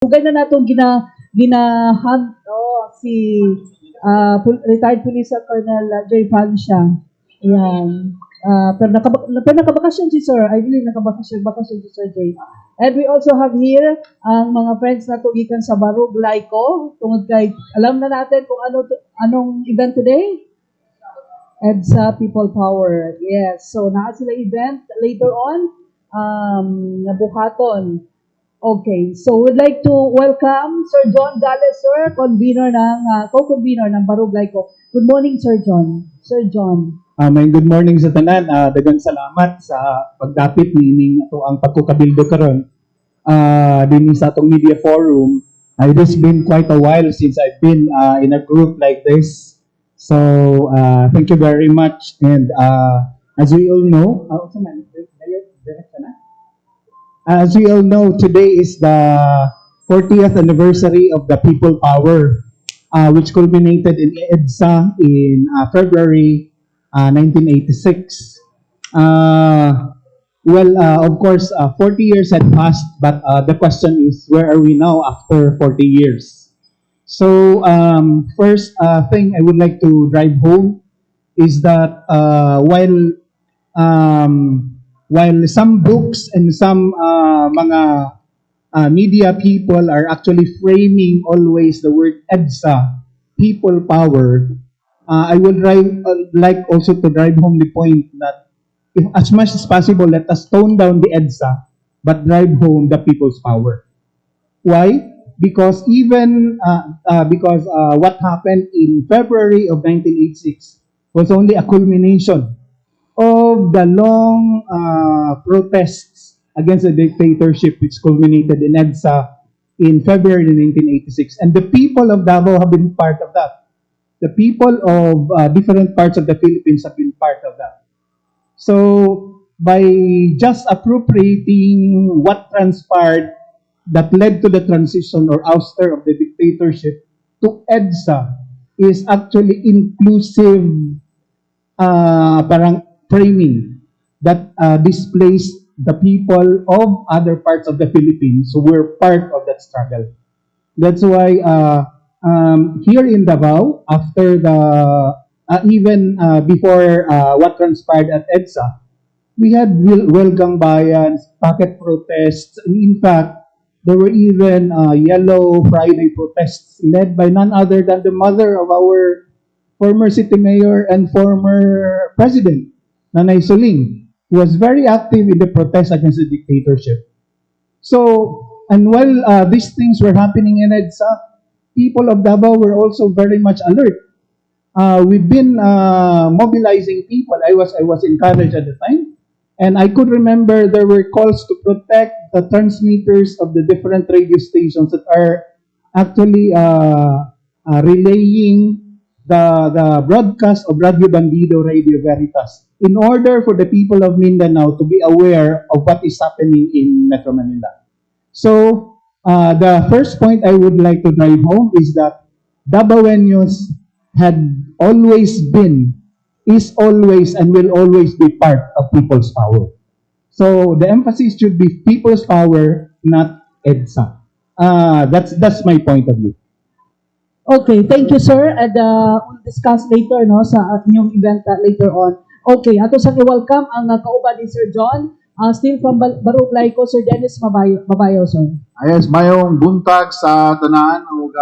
Ugay na natong ginahan si retired Police Colonel Joy Francia. Ayan. Pero nakabakasyon si Sir. I believe bakasyon si Sir Jay. And we also have here ang mga friends na tugikan sa Barug Laiko. Tungod kay, alam na natin kung anong event today? EDSA People Power. Yes. So, naa sila event later on. Nabuhaton. Okay, so we'd like to welcome Sir John Gales, sir, co-convener ng Barug Laiko. Good morning, Sir John. Sir John. Good morning sa tanan. Daghang salamat sa pagdapit nining ato ang pagkukabildo karon. Dinhi sa atong media forum. It has been quite a while since I've been in a group like this. So, thank you very much. And as we all know, today is the 40th anniversary of the People Power, which culminated in EDSA in February 1986. Of course, 40 years had passed, but the question is, where are we now after 40 years? So, first thing I would like to drive home is that while some books and some mga media people are actually framing always the word EDSA, people power, I would like also to drive home the point that if as much as possible, let us tone down the EDSA, but drive home the people's power. Why? Because what happened in February of 1986 was only a culmination of the long protests against the dictatorship which culminated in EDSA in February 1986. And the people of Davao have been part of that. The people of different parts of the Philippines have been part of that. So, by just appropriating what transpired that led to the transition or ouster of the dictatorship to EDSA is actually inclusive parang framing that displays the people of other parts of the Philippines who were part of that struggle. That's why here in Davao, after even before what transpired at EDSA, we had welgang bayans, packet protests, and in fact, there were even Yellow Friday protests led by none other than the mother of our former city mayor and former president, Nanay Soling, who was very active in the protest against the dictatorship. So, and while these things were happening in EDSA, people of Davao were also very much alert. We've been mobilizing people. I was in college at the time, and I could remember there were calls to protect the transmitters of the different radio stations that are actually relaying the broadcast of Radio Bandido, Radio Veritas, in order for the people of Mindanao to be aware of what is happening in Metro Manila. So, the first point I would like to drive home is that Davaoenos had always been, is always, and will always be part of people's power. So, the emphasis should be people's power, not EDSA. That's my point of view. Okay, thank you, sir. And we'll discuss later sa inyong event later on. Okay, ato sa i-welcome ang kauban ni Sir John. Still from Barug Laiko, Sir Dennis Mabayo, sir. Yes, mayong buntag sa tanan ug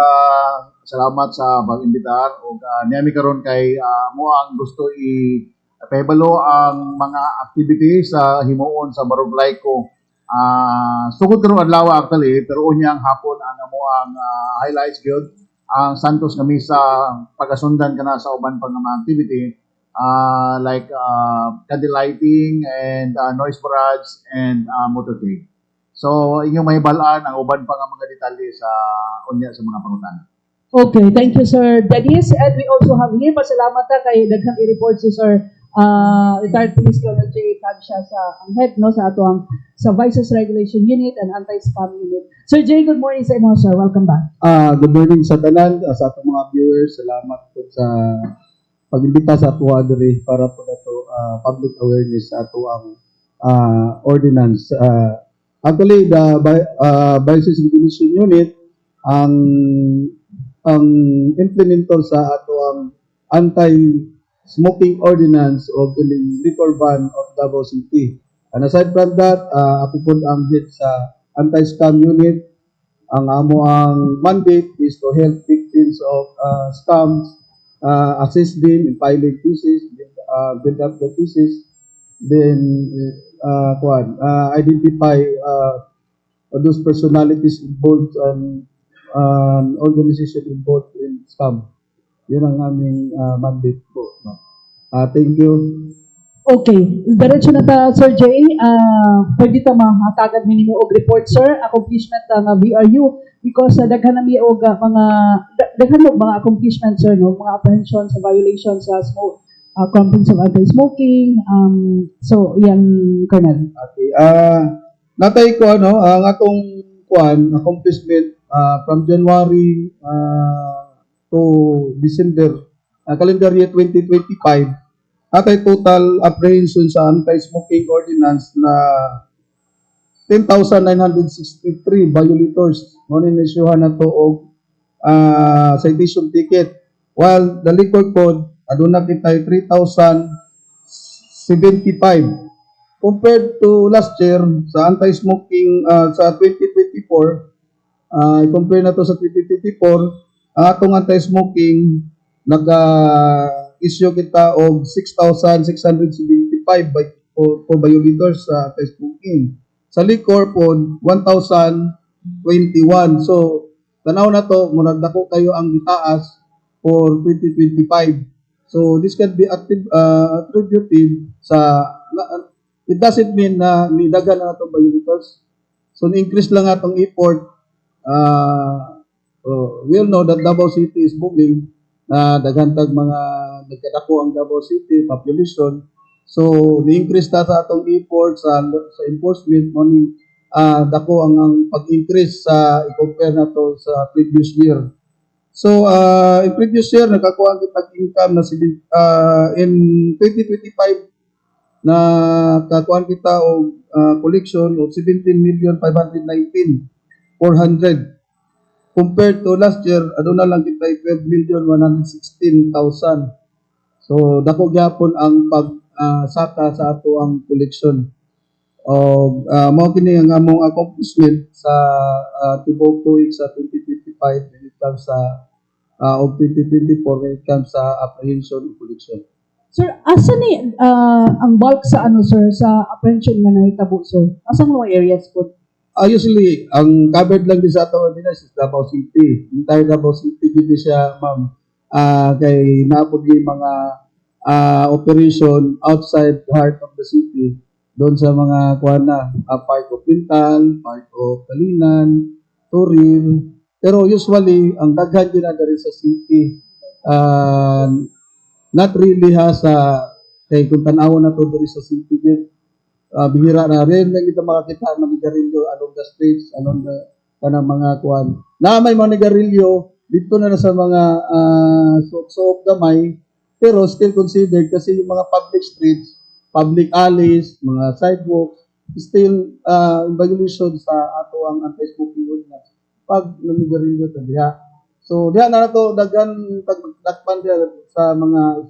salamat sa pag-imbitar ug niyami karon kay mo ang gusto i-pahibalo ang mga activities sa himuon sa Barug Laiko. Sugod karon adlaw actually, pero unyang hapon ang amo ang highlights gyud ang Santos nga misa pagasundan kana sa uban pang mga activity like candle lighting and noise barrage and motorcade. So inyong mahibalaan ang uban pa nga mga detalye sa unya sa mga pangutana. Okay, thank you, Sir Dennis. And we also have here, pasalamat kay daghang i-report si Sir retired Police Colonel J. Francia sa ang head sa ato sa Vices Regulation Unit and Anti-Spam Unit. Sir Jay, good morning sa inyo, sir. Welcome back. Good morning sa tanan, sa atong mga viewers. Salamat po sa pag-imbita sa ato adre para po nato public awareness sa ato ang ordinance Actually, the Vices Regulation Unit ang implementer sa ato ang anti-smoking ordinance o kining liquor ban of Davao City. And aside from that, ako po ang head sa anti-scam unit. Ang amo ang mandate is to help victims of scams, assist them in filing cases, build up the cases, then identify those personalities involved and organization involved in scam. Yun ang aming mandate po. No? Thank you. Okay, diretso na ta, Sir Jay. Pwede ta mahatagad minimo og report, sir, accomplishment nga VRU because daghan na mi og daghan mo mga accomplishment, sir, no, mga apprehension sa violation sa smoke, comprehensive anti-smoking. So yan, Colonel. Okay. Natay ko ang atong accomplishment from January to December calendar year 2025. Atay total apprehension sa anti-smoking ordinance na 10,963 violators. Ngunit nasyuhan na to og citation ticket. While the liquor code, aduna kita 3,075. Compared to last year, sa anti-smoking sa 2024, i-compare na to sa 2024, ang atong anti-smoking nag-issue kita og 6,675 for violators sa anti-smoking. Sa liquor po, 1,021. So, tanaw na to, murag dako kayo ang gitaas for 2025. So, this can be attributed sa, it doesn't mean na nidagan na itong violators. So, ni-increase lang atong effort. We'll know that Davao City is booming. Daghan tag mga nagkadako ang Davao City population. So, ni-increase ta sa atong effort sa enforcement money. Dako ang pag-increase sa i-compare na to sa previous year. So, in previous year, nakakuha kita income na in 2025 na kakuha kita o collection of 17,519,400. Compared to last year, aduna lang kita 12,116,000. So, dako gyapon ang pagsaka sa ato ang collection. O mao kini ang among accomplishment sa tibok tuig sa 2025 when it comes sa of 2024 when it comes sa apprehension and collection. Sir, asa ni ang bulk sa sir, sa apprehension nga nahitabo, sir? Asang mga areas po? Usually, ang covered lang din sa ato ordinance is Davao City. Entire Davao City, hindi siya, ma'am, kay naapod yung mga operation outside the heart of the city. Doon sa mga part of Pintal, part of Kalinan, Turin. Pero usually, ang daghan din na rin sa city. Not really kay kung tanaw na to rin sa city din. Bihira na rin na kita makakita ng manigarilyo along the streets, along the mga na may manigarilyo dito na sa mga so gamay, pero still considered kasi yung mga public streets, public alleys, mga sidewalks, still in violation sa ato ang anti-smoking ordinance pag namigarilyo ta diha. So diha na to daghan takpan diha sa mga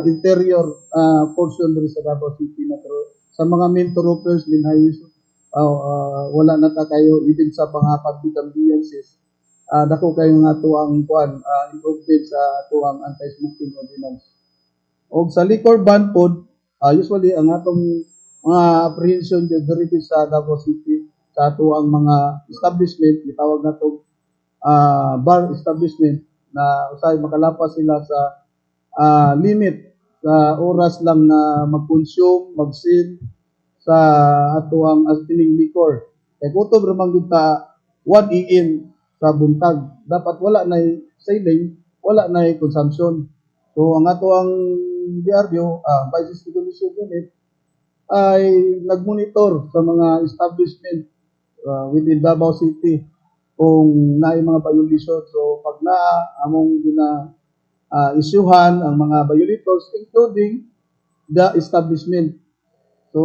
interior portion diri sa Davao City na pero sa mga main thoroughfares linhayos wala na ta kayo even sa mga public ambiances dako kayo nga ato ang improvement sa ato ang anti-smoking ordinance. Og sa liquor ban pod usually ang atong mga apprehension diri sa Davao City sa ato ang mga establishment gitawag nato bar establishment na usay makalapas sila sa limit sa oras lang na mag-consume, mag-sell sa ato ang aspining liquor. Kaya kutob ramang kita 1 AM sa buntag. Dapat wala na selling, wala na consumption. So ang ato ang DRU, Vices Regulation Unit, ay nagmonitor sa mga establishment within Davao City kung naay mga violation. So pag among isyuhan ang mga violators including the establishment. So,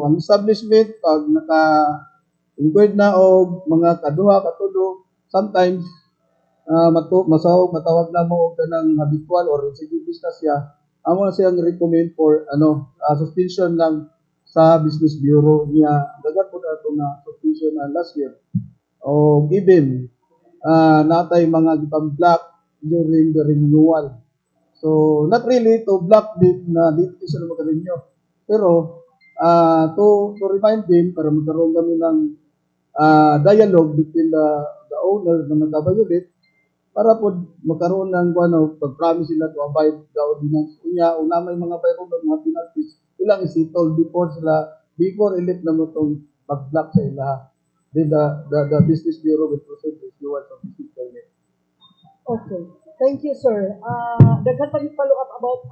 ang establishment, pag naka-inquired na o mga kaduha, katulo, sometimes, matawag na mo og kanang habitual or recidivist na siya, amo na siyang recommend for suspension lang sa Business Bureau niya. Dagat po na ito na suspension last year. O given, natay mga gipang-block during the renewal. So, not really to block din na dito siya na mag-renew. Pero, to remind them, para magkaroon kami ng dialogue between the owner na nag-violate, para po magkaroon ng pag-promise sila to abide the ordinance. Kunya, una may mga bayro ng mga penalties, ilang isitol before elect na mo itong pag-block sa ilaha. Then the Business Bureau will proceed with the of business permit. Okay. Thank you, sir. Daghan pa yung follow up about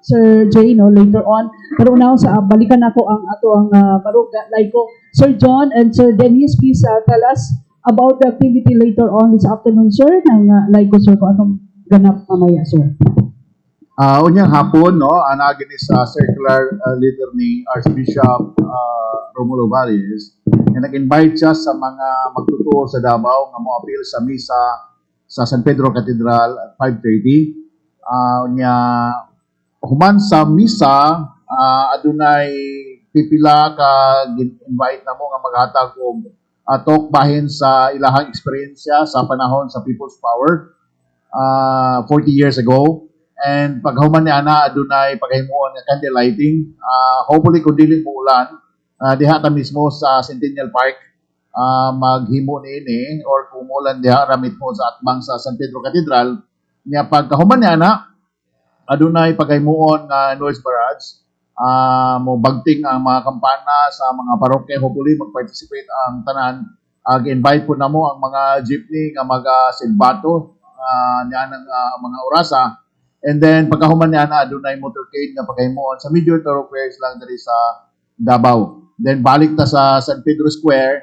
Sir Jay, no, later on. Pero una sa balikan ako ang barog Laiko. Sir John and Sir Dennis, please tell us about the activity later on this afternoon, sir, ng Laiko, sir, kung anong ganap mamaya, sir. Unyang hapon, no, anagin is circular letter ni Archbishop Romulo Valles na nag-invite siya sa mga magtuturo sa Davao nga mo appeal sa misa sa San Pedro Cathedral at 5:30. Unya human sa misa, adunay pipila ka invite na mo nga maghatag og talk bahin sa ilahang eksperyensya sa panahon sa People's Power 40 years ago. And paghuman ni ana adunay paghimuon nga candle lighting. Hopefully kung dili mo ulan, diha ta mismo sa Centennial Park maghimo niini or kung ulan diha ramit mo sa atbang sa San Pedro Cathedral. Nya pagkahuman ni ana adunay paghimuon nga noise barrage. Mo bagting ang mga kampana sa mga parokya. Hopefully mag-participate ang tanan. Invite po na mo ang mga jeepney nga mag-silbato niya ng mga orasa. And then pagkahuman niya na adunay motorcade nga paghimuon sa major thoroughfares lang diri sa Davao. Then balik ta sa San Pedro Square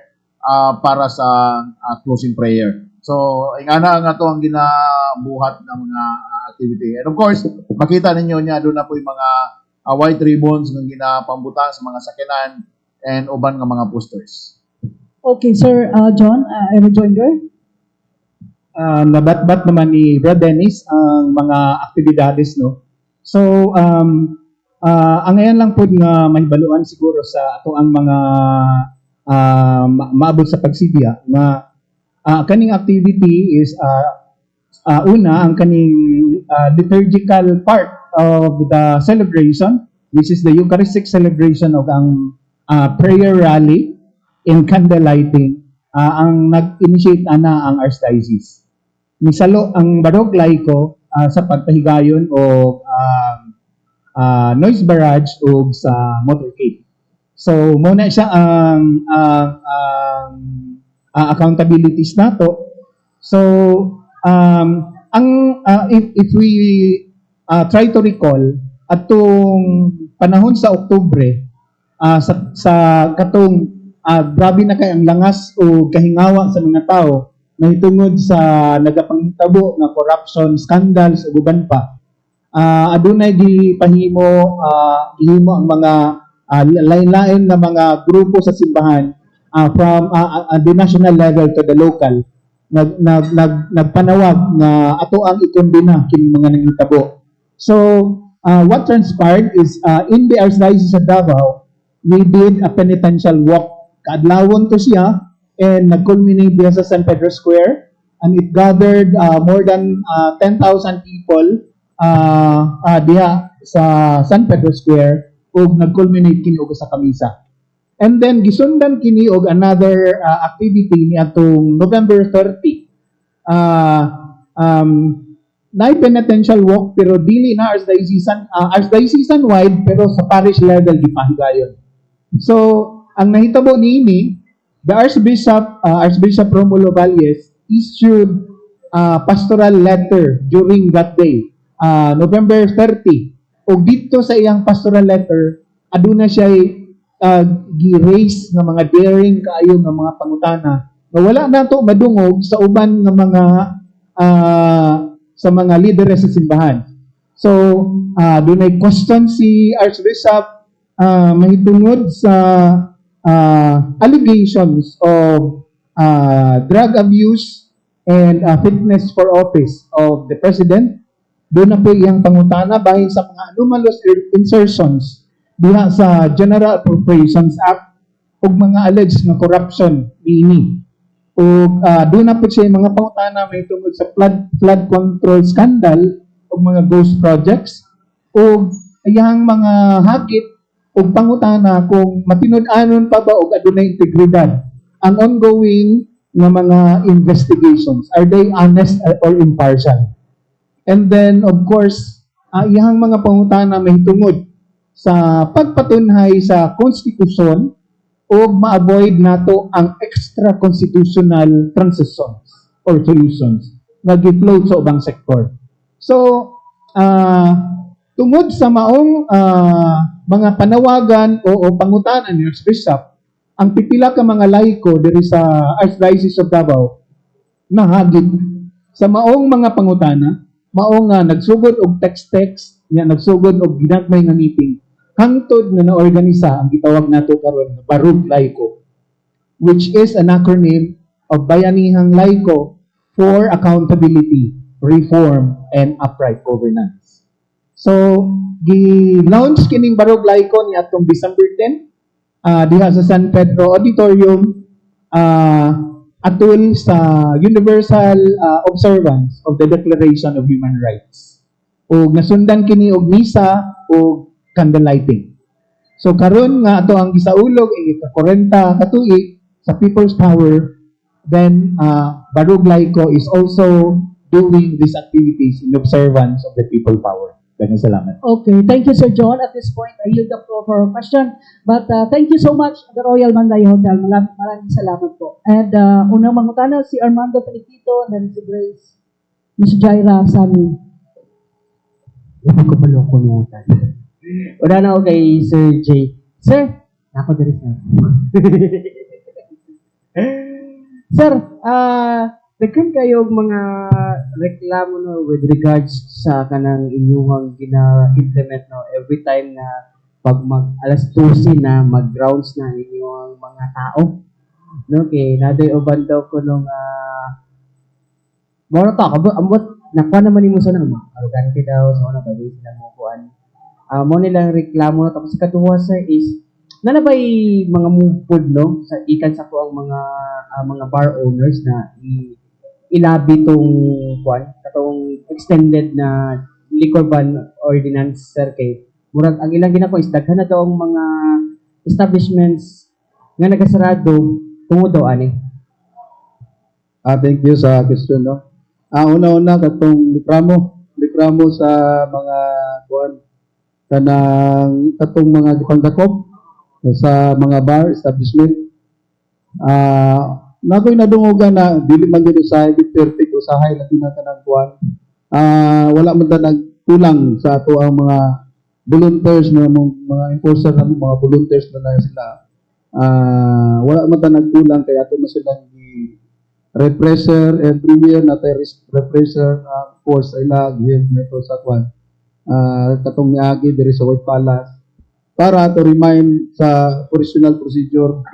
para sa closing prayer. So ingana nga to ang ginabuhat ng mga activity. And of course, makita ninyo niya doon na po yung mga white ribbons nga ginapambutan sa mga sakinan and uban nga mga posters. Okay, Sir John, any rejoinder? Nabatbat naman ni Brad Dennis ang mga aktibidades, no? So, ang ayan lang po nga may baluan siguro sa ato ang mga maabot sa pagsidya na kaning activity is una, ang kaning liturgical part of the celebration, which is the Eucharistic celebration of ang prayer rally and candle lighting. Ang nag-initiate ana ang Archdiocese. Misalo ang Barog Laiko sa pagpahigayon o noise barrage o sa motorcade. So muna siya ang accountabilities nato. So if we try to recall atong panahon sa Oktubre sa katong grabe na kay ang langas o kahingawa sa mga tao mahitungod sa nagapanghitabo nga corruption scandals ug uban pa. Adunay gihimo ang mga lain-lain na mga grupo sa simbahan from the national level to the local nagpanawag na ato ang ikondena kini mga nanghitabo. So what transpired is in the Archdiocese of Davao, we did a penitential walk. Kaadlawon to siya and nag-culminate diya sa San Pedro Square and it gathered more than 10,000 people diya sa San Pedro Square ug nag-culminate kini og sa kamisa. And then gisundan kini og another activity ni atong November 30. Na penitential walk pero dili na archdiocesan wide pero sa parish level gipahigayon. So ang nahitabo niini, the Archbishop Romulo Valles issued a pastoral letter during that day, November 30. O dito sa iyang pastoral letter, aduna siya gi-raise ng mga daring kaayo ng mga pangutana na wala na to madungog sa uban ng mga sa mga leaders sa simbahan. So, dunay question si Archbishop mahitungod sa allegations of drug abuse and fitness for office of the President. Doon na po iyang pangutana bahin sa mga anomalous insertions diha sa General Appropriations Act ug mga alleged na corruption niini. Ug doon na po siya mga pangutana may tungkol sa flood control scandal ug mga ghost projects ug iyang mga hakit ug pangutana kung matinud-anon pa ba og adunay integridad ang ongoing nga mga investigations. Are they honest or impartial? And then, of course, iyang mga pangutana may tungod sa pagpatunhay sa konstitusyon o ma-avoid nato ang extra-constitutional transitions or solutions na gi-float sa ubang sektor. So, tungod sa maong mga panawagan o pangutanan ni Archbishop, ang pipila ka mga laiko diri sa Archdiocese of Davao nahagit sa maong mga pangutana, mao nga nagsugod og text nga nagsugod og ginagmay nga meeting hangtod nga naorganisa ang gitawag nato karon nga Barug Laiko, which is an acronym of Bayanihang Laiko for Accountability, Reform, and Upright Governance. So, gi-launch kining Barug Laiko ni atong December 10 diha sa San Pedro Auditorium atul sa universal observance of the Declaration of Human Rights. O nasundan kini og misa o candlelighting. So karon nga ato ang gisaulog ika-40 ka tuig sa People's Power, then Barug Laiko is also doing these activities in observance of the People Power. Daghang salamat. Okay, thank you, Sir John. At this point, I yield the floor for a question. But thank you so much, the Royal Manday Hotel. Maraming salamat po. And unang mangutana, si Armando Felicito, then si Grace, Miss Jaira Sami. Hindi ko pa loko nutan. Una na ako kay Sir J. Sir, ako diri sir. Sir, daghan kayo mga reklamo no with regards sa kanang inyong gina-implement no every time na pag mag alas 12 na mag-grounds na inyong mga tao. No, kay naday uban daw ko nung mora ta ambot nakuha naman nimo sa nang arrogante daw sa una bagay sila mo kuan. Mo nilang reklamo no tapos ikaduha sir is nanabay mga move food no sa ikan sa ko ang mga bar owners na ilabi tong kuan katong extended na liquor ban ordinance sir kay murag ang ilang ginako is daghan na daw ang mga establishments nga nagasarado tungod daw ani. Thank you sa question, no? Una-una katong likramo sa mga kuan katong mga gipangdakop sa mga bar establishment. Nakoy nadungogan na dili man gyud usahay perfect usahay labi na tanang kuan. Wala man ta nagkulang sa ato ang mga volunteers na mga enforcer na mga volunteers na sila. Wala man ta nagkulang kay ato na silang repressor every year na tayo repressor force ay lagi nito sa kuan. Katong niagi diri sa White Palace para to remind sa operational procedure.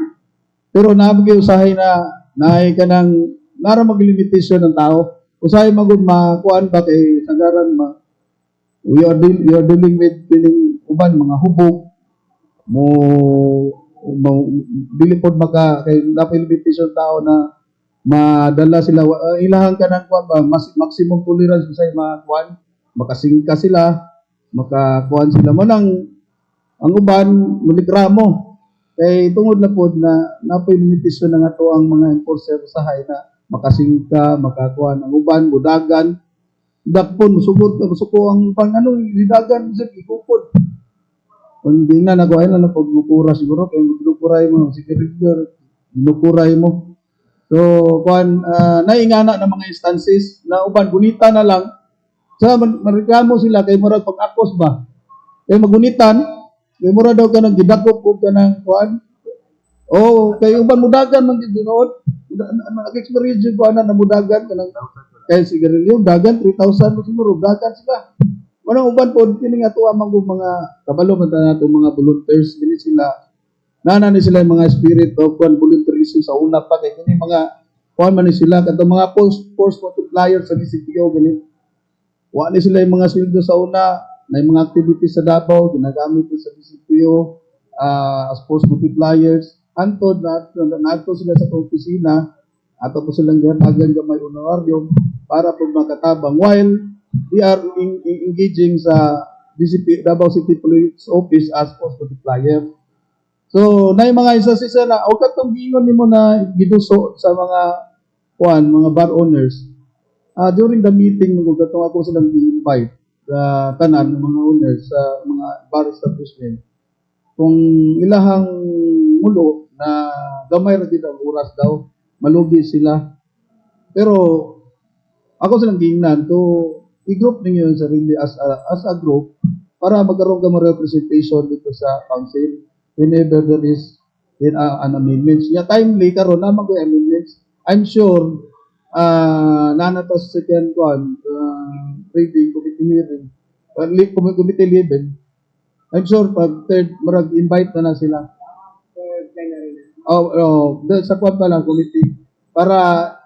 Pero naabgi usahay na naay kanang nara maglimitasyon ng tao. Usahay magud makuan ba kay sagaran we are dealing with uban mga hubog mo dili pod maka kay dapat limitasyon tao na madala sila ilahan kanang kuan ba maximum tolerance usay makuan makasingka sila makakuan sila mo nang ang uban muligramo. Kay tungod na pod na napoy limitasyon na nga to ang mga enforcer usahay na makasingka, makakuan ang uban, budagan, dakpon, musugot ang pangano, lidagan, ikupod. Kung di na nakuha na pag mukura siguro, kaya maglukuray mo, siguro, ginukuray mo. So, kuan, naingana ng mga instances na uban, gunita na lang, sa mareklamo sila, kay murag pag-akos ba? Kay magunitan, kay mura daw ka nang gidakop ko ka ng kuan. Kay uban mudagan man gid dinood. Nag-experience ko ana na mudagan ka nang kay sigarilyo dagan 3,000 mo siguro dagan sila. Unang uban po, kini nga tuwa mga kabalo man nato mga volunteers, kini sila, nana ni sila yung mga spirit of volunteerism sa una pa, kaya kini mga, kuhan man ni sila, kato mga force multiplier sa DCPO, gini. Wa ni sila yung mga sweldo sa una, na yung mga activities sa Davao, ginagamit ko sa DCPO, as force multipliers, antod na sila sa opisina, ato po silang gihatagan gamay honorarium para po makatabang while they are engaging sa DCP, Davao City Police Office as force multiplier. So, na yung mga isa-isa na, o katong giingon nimo na giduso sa mga bar owners, during the meeting, katong ako silang i-invite sa tanan ng mga owners sa mga bar establishment, kung ilahang mulo na gamay ra gid ang oras daw, malugi sila. Pero ako silang giingnan to i-group ninyo yung sarili as a group para magkaroon ka mga representation dito sa council whenever there is an amendments. Ya timely karon naman ko amendments. I'm sure nanato sa second reading committee hearing committee level. I'm sure pag third marag invite na sila. Sa kwan pa lang committee para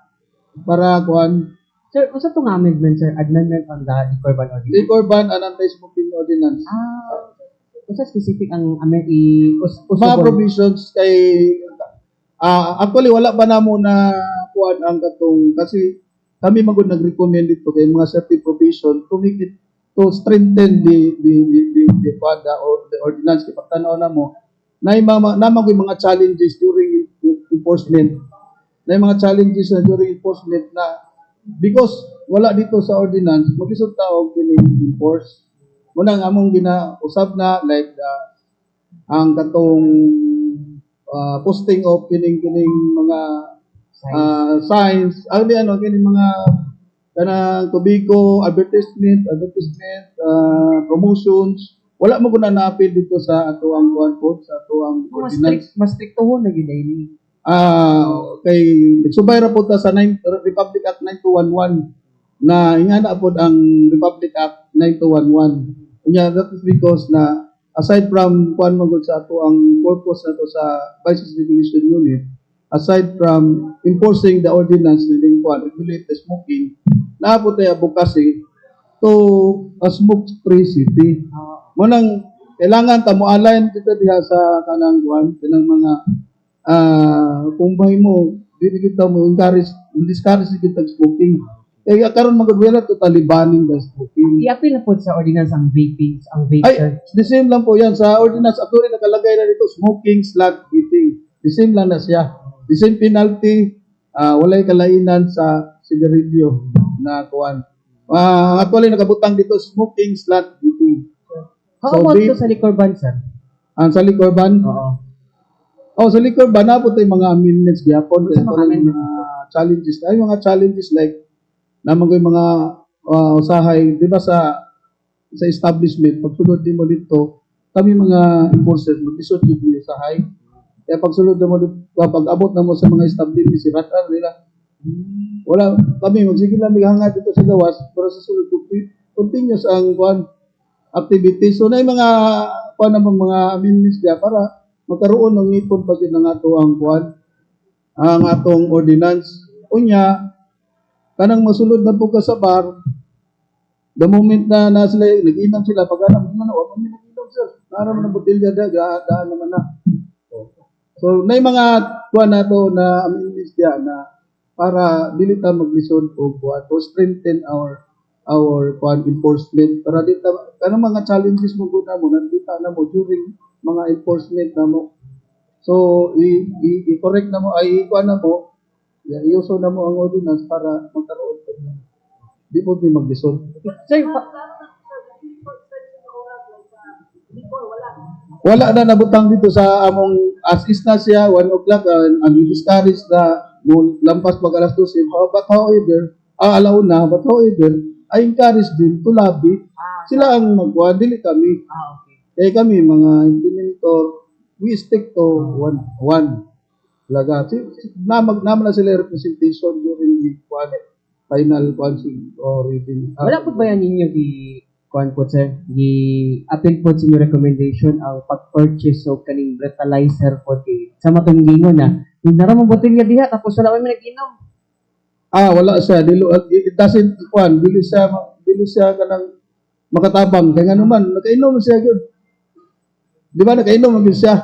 kuan Sir, unsa tong amendment, sir? Amendment on the liquor ban ordinance. liquor ban and anti-smoking ordinance. Unsa specific ang Mga provisions kay actually wala pa namo na kuan ang katong kasi kami magud nag-recommend dito kay mga certain provision to make it to strengthen the ordinance kay pagtan-aw namo na mga challenges during enforcement. Na mga challenges na during enforcement na because wala dito sa ordinance, maglisod tao kini enforce. Muna nga among ginausab na like ang katong posting of kining mga signs, kining mga kanang tobiko, advertisement, promotions, wala mo guna na-appeal dito sa ato ang kuan po, sa ato ang ordinance. mas stricto na gid ini. Kay nagsubay ra po ta sa Republic Act 9211 na ingana po ang Republic Act 9211. Unya that is because na aside from kuan magud sa ato ang purpose nato sa Vices Regulation Unit, aside from enforcing the ordinance na kuan regulate the smoking, na po tayo advocacy to a smoke-free city. Munang kailangan ta mo align kita diha sa kanang kuan kanang mga kung bahay mo, dili kita mo encourage, discourage kita smoking. Kaya karon magudwela totally banning the smoking. I-appeal na po sa ordinance ang vaping, ang vape, sir. The same lang po yan sa ordinance. Actually nakalagay na dito smoking / eating. The same lang na siya. The same penalty, walay kalainan sa sigarilyo na kuan. Actually nakabutang dito smoking / eating. How about to sa liquor ban, sir? Sa liquor ban? Oo. Sa liquor ban na po tayo mga amendments gyapon kay Mga amendments? challenges. Ay mga challenges like naman ko yung mga usahay, di ba sa establishment, pagsulod din mo dito, kami mga enforcers, mag-isot yung usahay. Kaya pagsulod mo dito, pag-abot na mo sa mga establishment, siratan nila. Wala, kami, magsige lang hangad dito sa gawas, para sa sulod, continuous ang activity. So, na yung mga amendments diya para magkaroon ng ngipon pag ng ato ang atong ordinance. Unya, kanang masulod na po ka sa bar, the moment na sila, nag-inom sila, pag anam, wag mo nag-inom, sir. Naman ang botilya daan naman na. So, may mga na to na amendments diya na para dili ta maglisod o to strengthen our enforcement. Para dito, kanang mga challenges mo na mo, nakita na mo during mga enforcement na mo. So, i-correct na mo, i-kuha na mo, i-uso na mo ang ordinance para magkaroon pa na. Di mo din maglisod. Sir, Wala na nabutang dito sa among as is na siya, 1 o'clock, ang discourage na lampas pag alas 12. But however, alauna, but however, I encourage them to lobby. Sila ang magkuha, dili kami. okay. Kaya kami, mga implementer, we stick to one. Talaga. Naman na sila representation during the final council or reading. Wala po ba yan ninyo kuan po sir, gi-appeal po sa inyo recommendation ang pag-purchase of kaning breathalyzer po kay sa matong gingon na yung naramang botelya diha tapos wala may nag-inom. Wala siya. It doesn't, kuan, dili siya kanang makatabang. Kaya nga naman, nakainom siya yun. Di ba, nakainom man siya.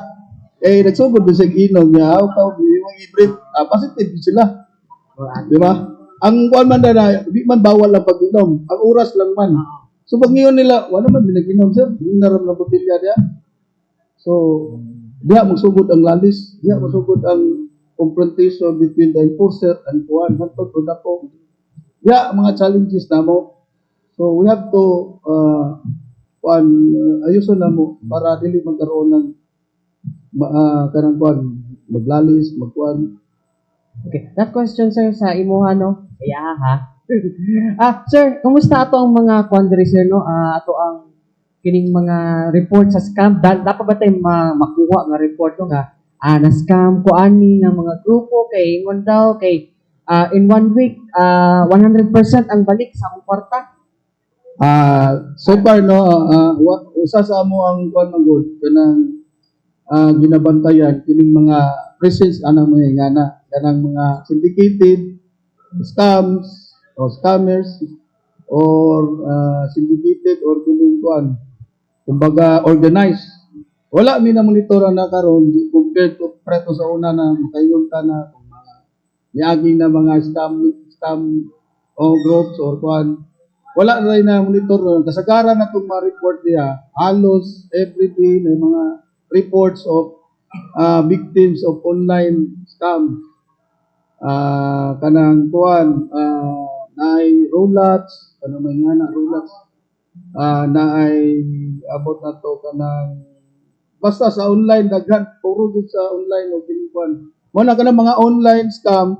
Nagsugod din siya inom niya. Yung i-breathe, positive sila. Di ba? Ang kuan man na, di man bawal ang pag-inom. Ang oras lang man. So, pag ngayon nila, wala man, binag-inom sir. Hindi naram na botelya niya. So, diya magsugod ang lalis. Diya magsugod ang confrontation between the enforcer and kuan. Hantod po na po. Diya, mga challenges na mo. So, we have to, ayuson na mo para dili magkaroon ng kanang kuan, maglalis, magkuan. Okay, that question sir sa imuha no. Kaya ha. Sir, kumusta ato ang mga kuan diri sir no? Ato ang kining mga report sa scam. Dapat ba tayo makuha nga report no nga na scam ko ani nga mga grupo kay ingon daw kay in 1 week 100% ang balik sa akong kwarta. So far no, usa sa amo ang kuan magud kanang ginabantayan kining mga presence anang mga ingana kanang mga syndicated scams or scammers or syndicated or kining kuan kumbaga organized. Wala mi na monitoran na karon compared to preto sa una na makaingon ka na kung mga niaging na mga scam o groups or kuan. Wala na rin na monitor na kasagaran na itong mga report niya. Halos everyday na mga reports of victims of online scam. Kanang kuan naay rollouts, kanang may nga na rollouts. Naay abot na to kanang basta sa online daghan puro gid sa online o kinikuan. Mo na kanang mga online scam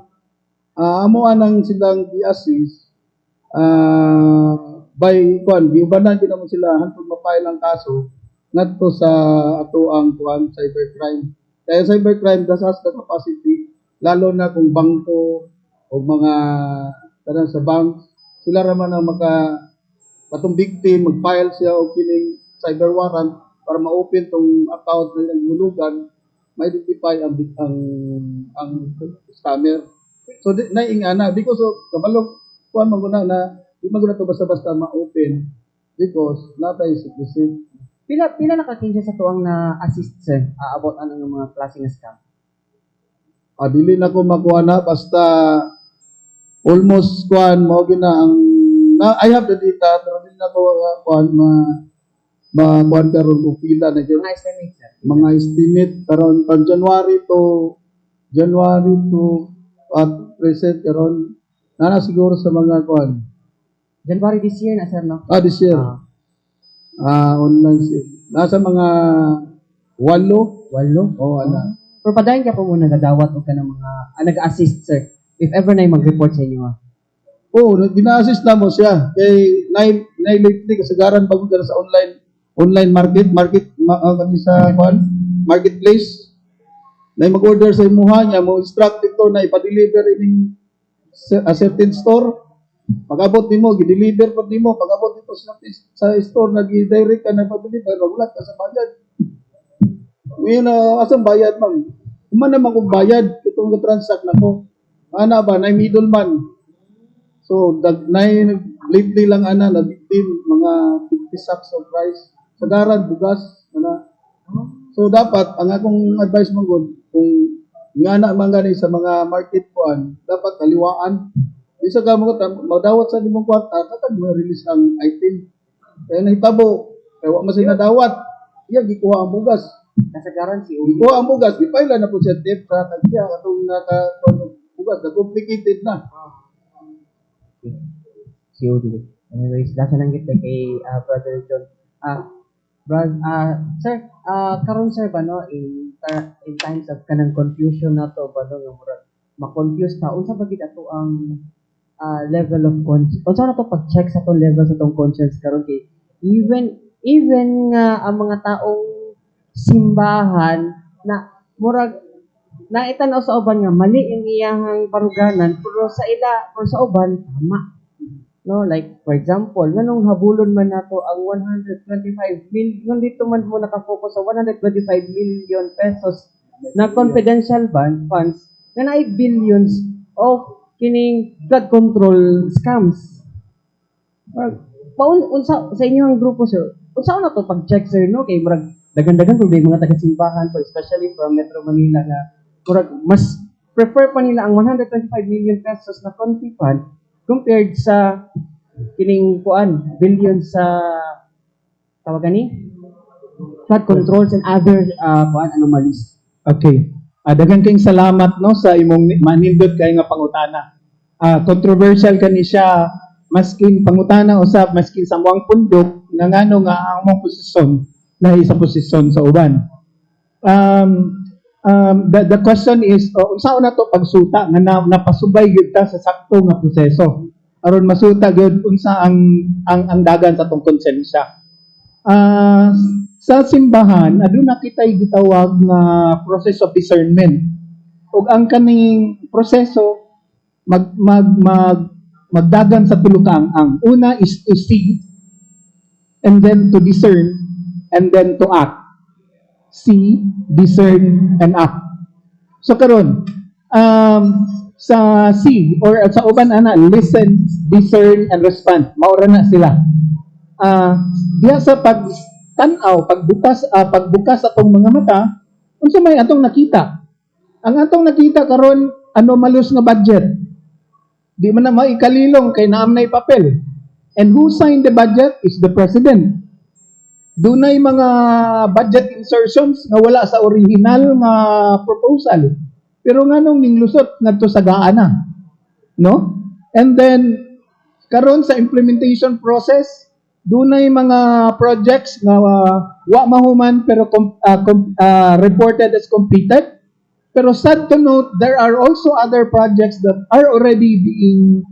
amo anang silang i-assist by kuan giubanan din naman sila hantod ma-file ang kaso ngadto sa ato ang kuan cybercrime. Kaya cybercrime dasas ka capacity lalo na kung bangko o mga kanang sa bank sila ra man ang katong victim mag-file siya og kining cyber warrant para ma-open tong account na nagulugan ma-identify ang scammer. So naing ana because of kabalo kuan maguna na di maguna to basta-basta ma-open because natay secrecy. Pila nakakinsa sa tuang na assist sir about anong mga klase nga scam? Dili na ko makuha na basta almost kuan mo gina ang I have the data pero dili na ko kuan kuan karon og pila na gyud Mga estimate sir. mga estimate karon from January to at present karon nana siguro sa mga kuan January this year na sir no? this year online nasa mga 8 ana. Pero padayon ka po muna nagdawat o ka ng mga nag-assist sir if ever na mag-report sa inyo ha. Gina-assist na mo siya kay lately kasagaran bago ka sa online sa kuan marketplace na mag-order sa imuha niya mo instruct dito na ipa-deliver ining a certain store. Pag-abot nimo gi-deliver pag nimo pag-abot dito sa store na gi-direct ka na pa-deliver wala ka sa bayad. Ngayon asang bayad man. Kuma naman kung bayad itong transact na ko. Ana ba na middleman. So lately lang ana na victim mga 50 sacks of rice. Sagaran bugas ana. So dapat ang akong advice man gud kung nga na man gani sa mga market kuan dapat kaliwaan. Isa ka mo madawat sa imong kwarta tatag mo release ang item. Kaya nahitabo kay wa man sila dawat. Iya gikuha ang bugas. Kasagaran si Gikuha ang bugas, gipaila na po siya tip sa tagya atong bugas na complicated na. COD. Anyways, dasa lang kita kay Brother John. Sir, karon sir ba no in times of kanang confusion na to ba no nga murag ma-confuse ta unsa ba gid ato ang level of conscience. Unsa na to pag-check sa tong level sa tong conscience karon kay even nga ang mga taong simbahan na murag na itanaw sa uban nga mali ang iyang baruganan pero sa uban tama. No, like for example, nganong habulon man nato ang 125 million dito man mo nakafocus sa 125 million pesos na confidential funds na naay billions of kining flood control scams. Unsa sa inyong grupo sir? Unsa na to pag-check sir no kay murag dagan-dagan kung may mga taga-simbahan po especially from Metro Manila na murag mas prefer pa nila ang 125 million pesos na confi fund compared sa kining billions sa tawag ni flood controls and other anomalies. Okay. Daghang kayong salamat no sa imong manindot kay nga pangutana. Controversial kani siya maskin pangutana usab maskin sa moang pundok nga ngano nga ang mong posisyon lahi sa posisyon sa uban. The question is unsaon na to pagsuta nga napasubay gyud ta sa sakto nga proseso aron masuta gyud unsa ang dagan sa tong konsensya. Sa simbahan aduna kitay gitawag nga process of discernment. Ug ang kaning proseso magdagan sa tulo ka ang una is to see and then to discern and then to act. See, discern, and act. So karon sa see or sa uban ana listen, discern, and respond. Maura na sila. Diya sa pagtanaw, pagbukas atong mga mata, unsa may atong nakita? Ang atong nakita karon anomalous nga budget. Di man na maikalilong kay naam nay papel. And who signed the budget is the president. Dunay mga budget insertions nga wala sa original nga proposal. Pero nganong ninglusot ngadto sa gaana, no? And then karon sa implementation process, dunay mga projects nga wa mahuman pero reported as completed. Pero sad to note, there are also other projects that are already being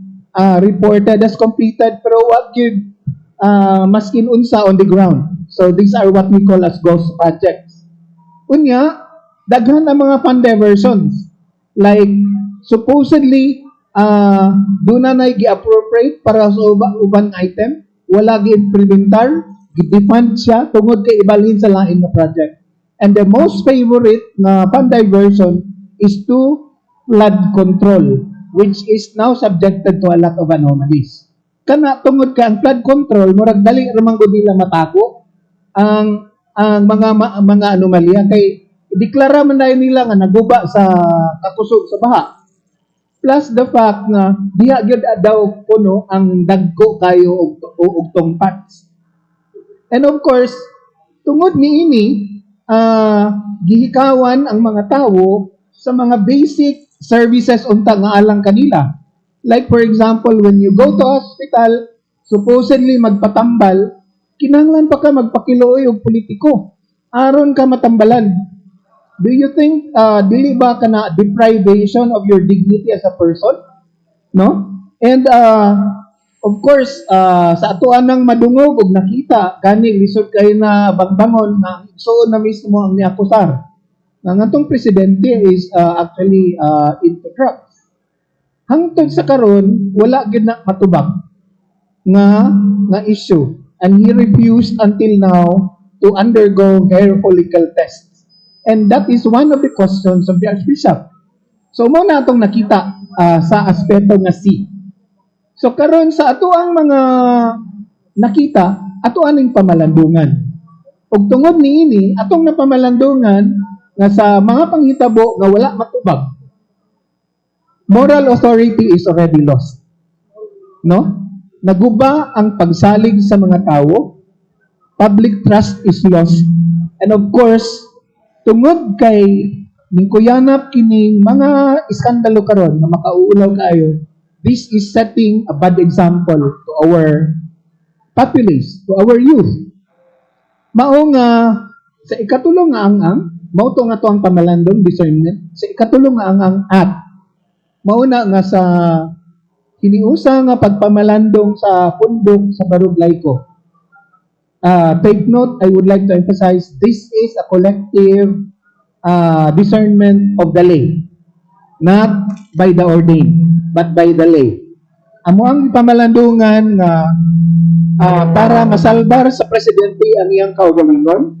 reported as completed pero wa gyud maskin unsa on the ground. So these are what we call as ghost projects. Unya, daghan ang mga fund diversions. Like supposedly doon na gi-appropriate para sa uban item, wala gi-implementar, gi-defund siya tungod kay ibalhin sa lain na project. And the most favorite na fund diversion is to flood control, which is now subjected to a lot of anomalies. Kana tungod ka ang flood control murag dali ra man gud nila matako ang mga anomalya kay deklara man dayon nila nga naguba sa kakusog sa baha. Plus the fact na diha gyud daw puno ang dagko kayo og tongpats. And of course, tungod niini gihikawan ang mga tawo sa mga basic services unta nga alang kanila. Like for example, when you go to hospital, supposedly magpatambal, kinahanglan pa ka magpakiluoy og politiko aron ka matambalan. Do you think dili ba kana deprivation of your dignity as a person? No? And of course, sa atuan ng madungog og nakita gani lisod kay na bangbangon na igsoon na mismo ang niakusar. Nga ngatong presidente is actually into drugs. Hangtod sa karon wala gyud na matubag nga issue. And he refused until now to undergo hair follicle tests. And that is one of the questions of the Archbishop. So, mo na itong nakita sa aspeto nga C. So, karon sa ato ang mga nakita, ato aning pamalandungan. Ug tungod niini, atong napamalandungan nga sa mga panghitabo nga wala matubag, moral authority is already lost. No? Naguba ang pagsalig sa mga tao, public trust is lost, and of course, tungod kay ningkuyanap kining mga iskandalo karon na makauulaw kaayo, this is setting a bad example to our populace, to our youth. Mao nga sa ikatulong nga ang mao to nga to ang pamalandong discernment, sa ikatulong nga ang act. Mao na nga sa hiniusa nga pagpamalandong sa pundok sa Barug Laico. Take note, I would like to emphasize, this is a collective discernment of the lay. Not by the ordained, but by the lay. amo ang pamalandungan nga para masalbar sa presidente ang iyang kaugalingon,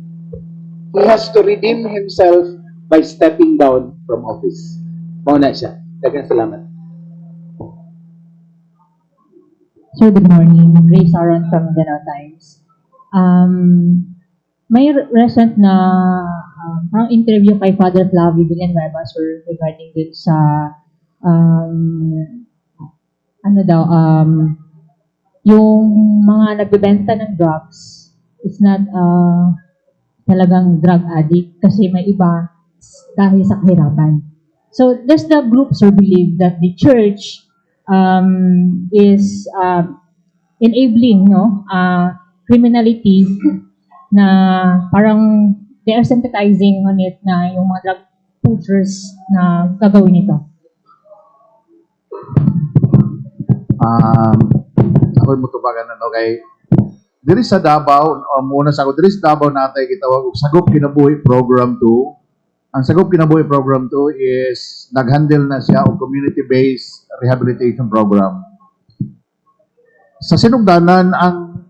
he has to redeem himself by stepping down from office. Mao na siya. Daghang salamat. Sir, good morning. Grace Aron from Mindanao Times. May recent na parang interview kay Father Flavio Villanueva, sir, regarding din sa yung mga nagbebenta ng drugs is not talagang drug addict kasi may iba dahil sa kahirapan. So, does the group, sir, believe that the church is enabling criminality na parang they are sympathizing on it na yung mga drug pushers na gagawin ito? Ako mo tubagan na kay diri sa Davao, muna sa ako diri sa Davao natay gitawag og Sagop Kinabuhi Program 2. Ang Sagop Kinabuhi Program 2 is naghandle na siya og community-based rehabilitation program. Sa sinugdanan, ang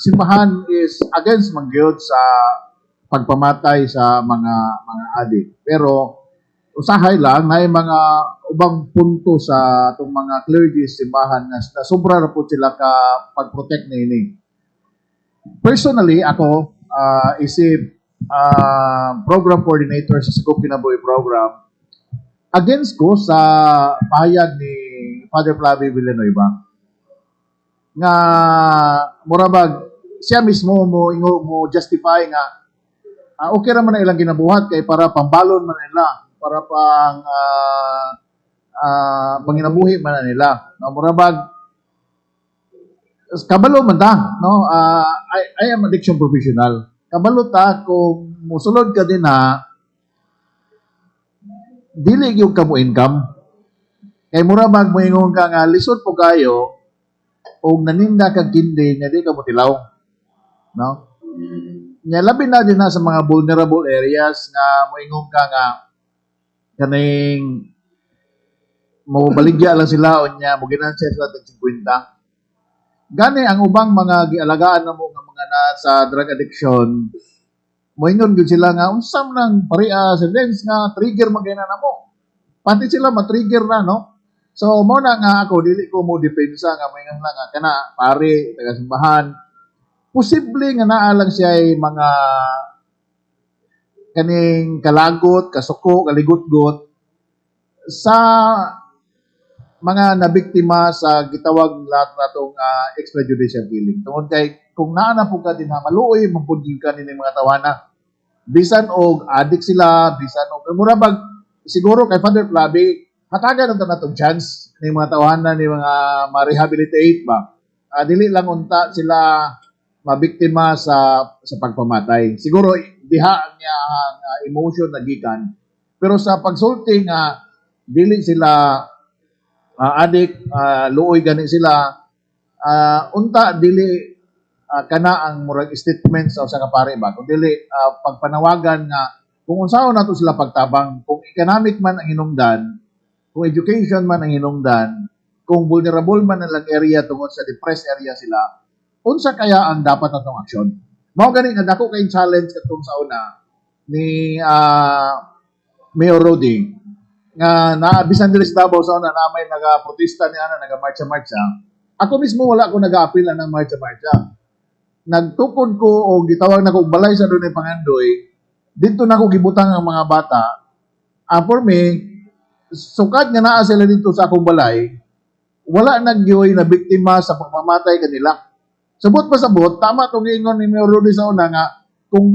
simbahan is against mangyod sa pagpamatay sa mga adik. Pero usahay lang na mga ubang punto sa itong mga clergy simbahan na sobra na po sila ka pag-protect na ini. Personally, ako, isip program coordinator sa Sagop Kinabuhi program, against ko sa pahayag ni Father Flavio Villanueva nga murabag siya mismo mo justify nga okay ra man na ilang ginabuhat kay para pambalon man nila, para pang panginabuhi man nila. No, murabag kabalo man ta, no? I am addiction professional. Kabalo ta kung musulod ka din na dili yung kamo income. Kay murabag moingon ka nga lisod po kayo og naninda kag kindi nga di ka mo tilaw. No? Nya labi na din na sa mga vulnerable areas nga moingon ka nga kaning mo baligya lang sila o nya mo ginansya sila tag 50. Gani ang ubang mga gialagaan na mo nga mga nasa drug addiction, moingon gyud sila nga unsam nang paria sa events nga trigger magina na mo. Pati sila ma-trigger na, no? So mo na nga ako dili ko mo depensa nga moingon lang nga kana pare taga simbahan. Posible nga naa lang siya ay mga kaning kalagot, kasuko, kaligot-got sa mga nabiktima sa gitawag lahat natong extrajudicial killing. Tungod kay kung naa na po ka din ha, maluoy mapudyo ka ni mga tawana. Bisan og addict sila, bisan og murabag siguro kay Father Flavi, hatagan ang natong chance ni mga tawanan ni mga ma-rehabilitate ba. Dili lang unta sila mabiktima sa pagpamatay. Siguro diha niya ang emotion na gikan. Pero sa pagsulti nga dili sila addict, luoy gani sila, unta dili kana ang murag statement sa usa ka pare ba, kung dili pagpanawagan nga kung unsaon nato sila pagtabang, kung economic man ang hinungdan, kung education man ang hinungdan, kung vulnerable man ang area tungod sa depressed area sila, unsa kaya ang dapat natong aksyon. Mao gani nga dako kay challenge katong sa una ni Mayor Rodi nga naabisan diri sa Davao sa una na may naga-protesta ni naga-marcha-marcha. Ako mismo wala ko naga-apil ng marcha-marcha. Nagtukod ko o gitawag na ko balay sa dunay Pangandoy. Dito na ko gibutang ang mga bata. For me, sukad nga naa sila dito sa akong balay, wala nagyoy na biktima sa pagmamatay kanila. Sabot pa sabot, tama itong ingon ni Mayor Rudy sa una nga, kung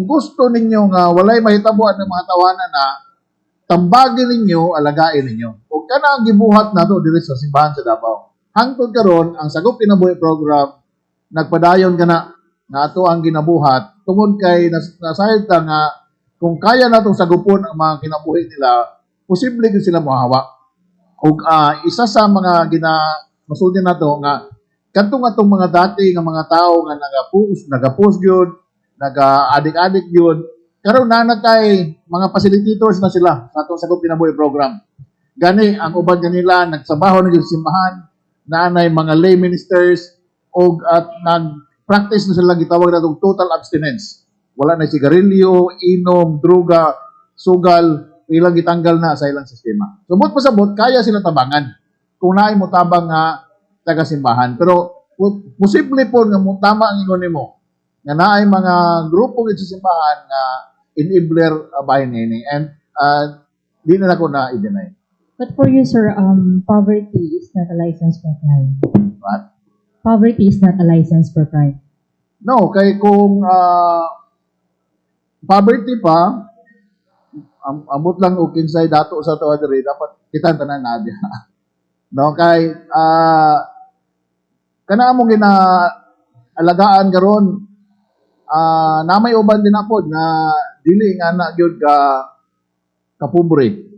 gusto ninyo nga walay mahitabuan ng mga tawanan na tambagin ninyo, alagain ninyo. Huwag ka na ang gibuhat na ito dito sa simbahan sa Davao. Hangtod karon ang Sagop Kinabuhi program, nagpadayon ka na ito ang ginabuhat. Tungod kay nasahid ta nga, kung kaya na itong sagupon ang mga kinabuhi nila, posible din sila mahawa. O isa sa mga masultin na ito nga, katong mga dati nga mga tao nga nagapus yun, naga-adik-adik yun, karon na kay mga facilitators na sila sa atong Sagop Kinabuhi program. Gani ang uban kanila nagsabaho na yung simbahan, naanay mga lay ministers o at nag-practice na sila gitawag na total abstinence. Wala na sigarilyo, inom, droga, sugal, ilang gitanggal na sa ilang sistema. Subot pa sabot, kaya sila tabangan. Kung naay mo tabang nga taga-simbahan. Pero posible po nga mo tama ang ingon nimo nga naay mga grupo sa simbahan nga enabler bahin nini. And di na ako na i-deny. But for you, sir, poverty is not a license for crime. What? Poverty is not a license for crime. No, kay kung poverty pa, ambot lang o kinsay dato sa tuwa diri, dapat kita tanan na diha. No, kay kana mo gina alagaan karon na may uban din apod na dili nga na gyud ka pobre.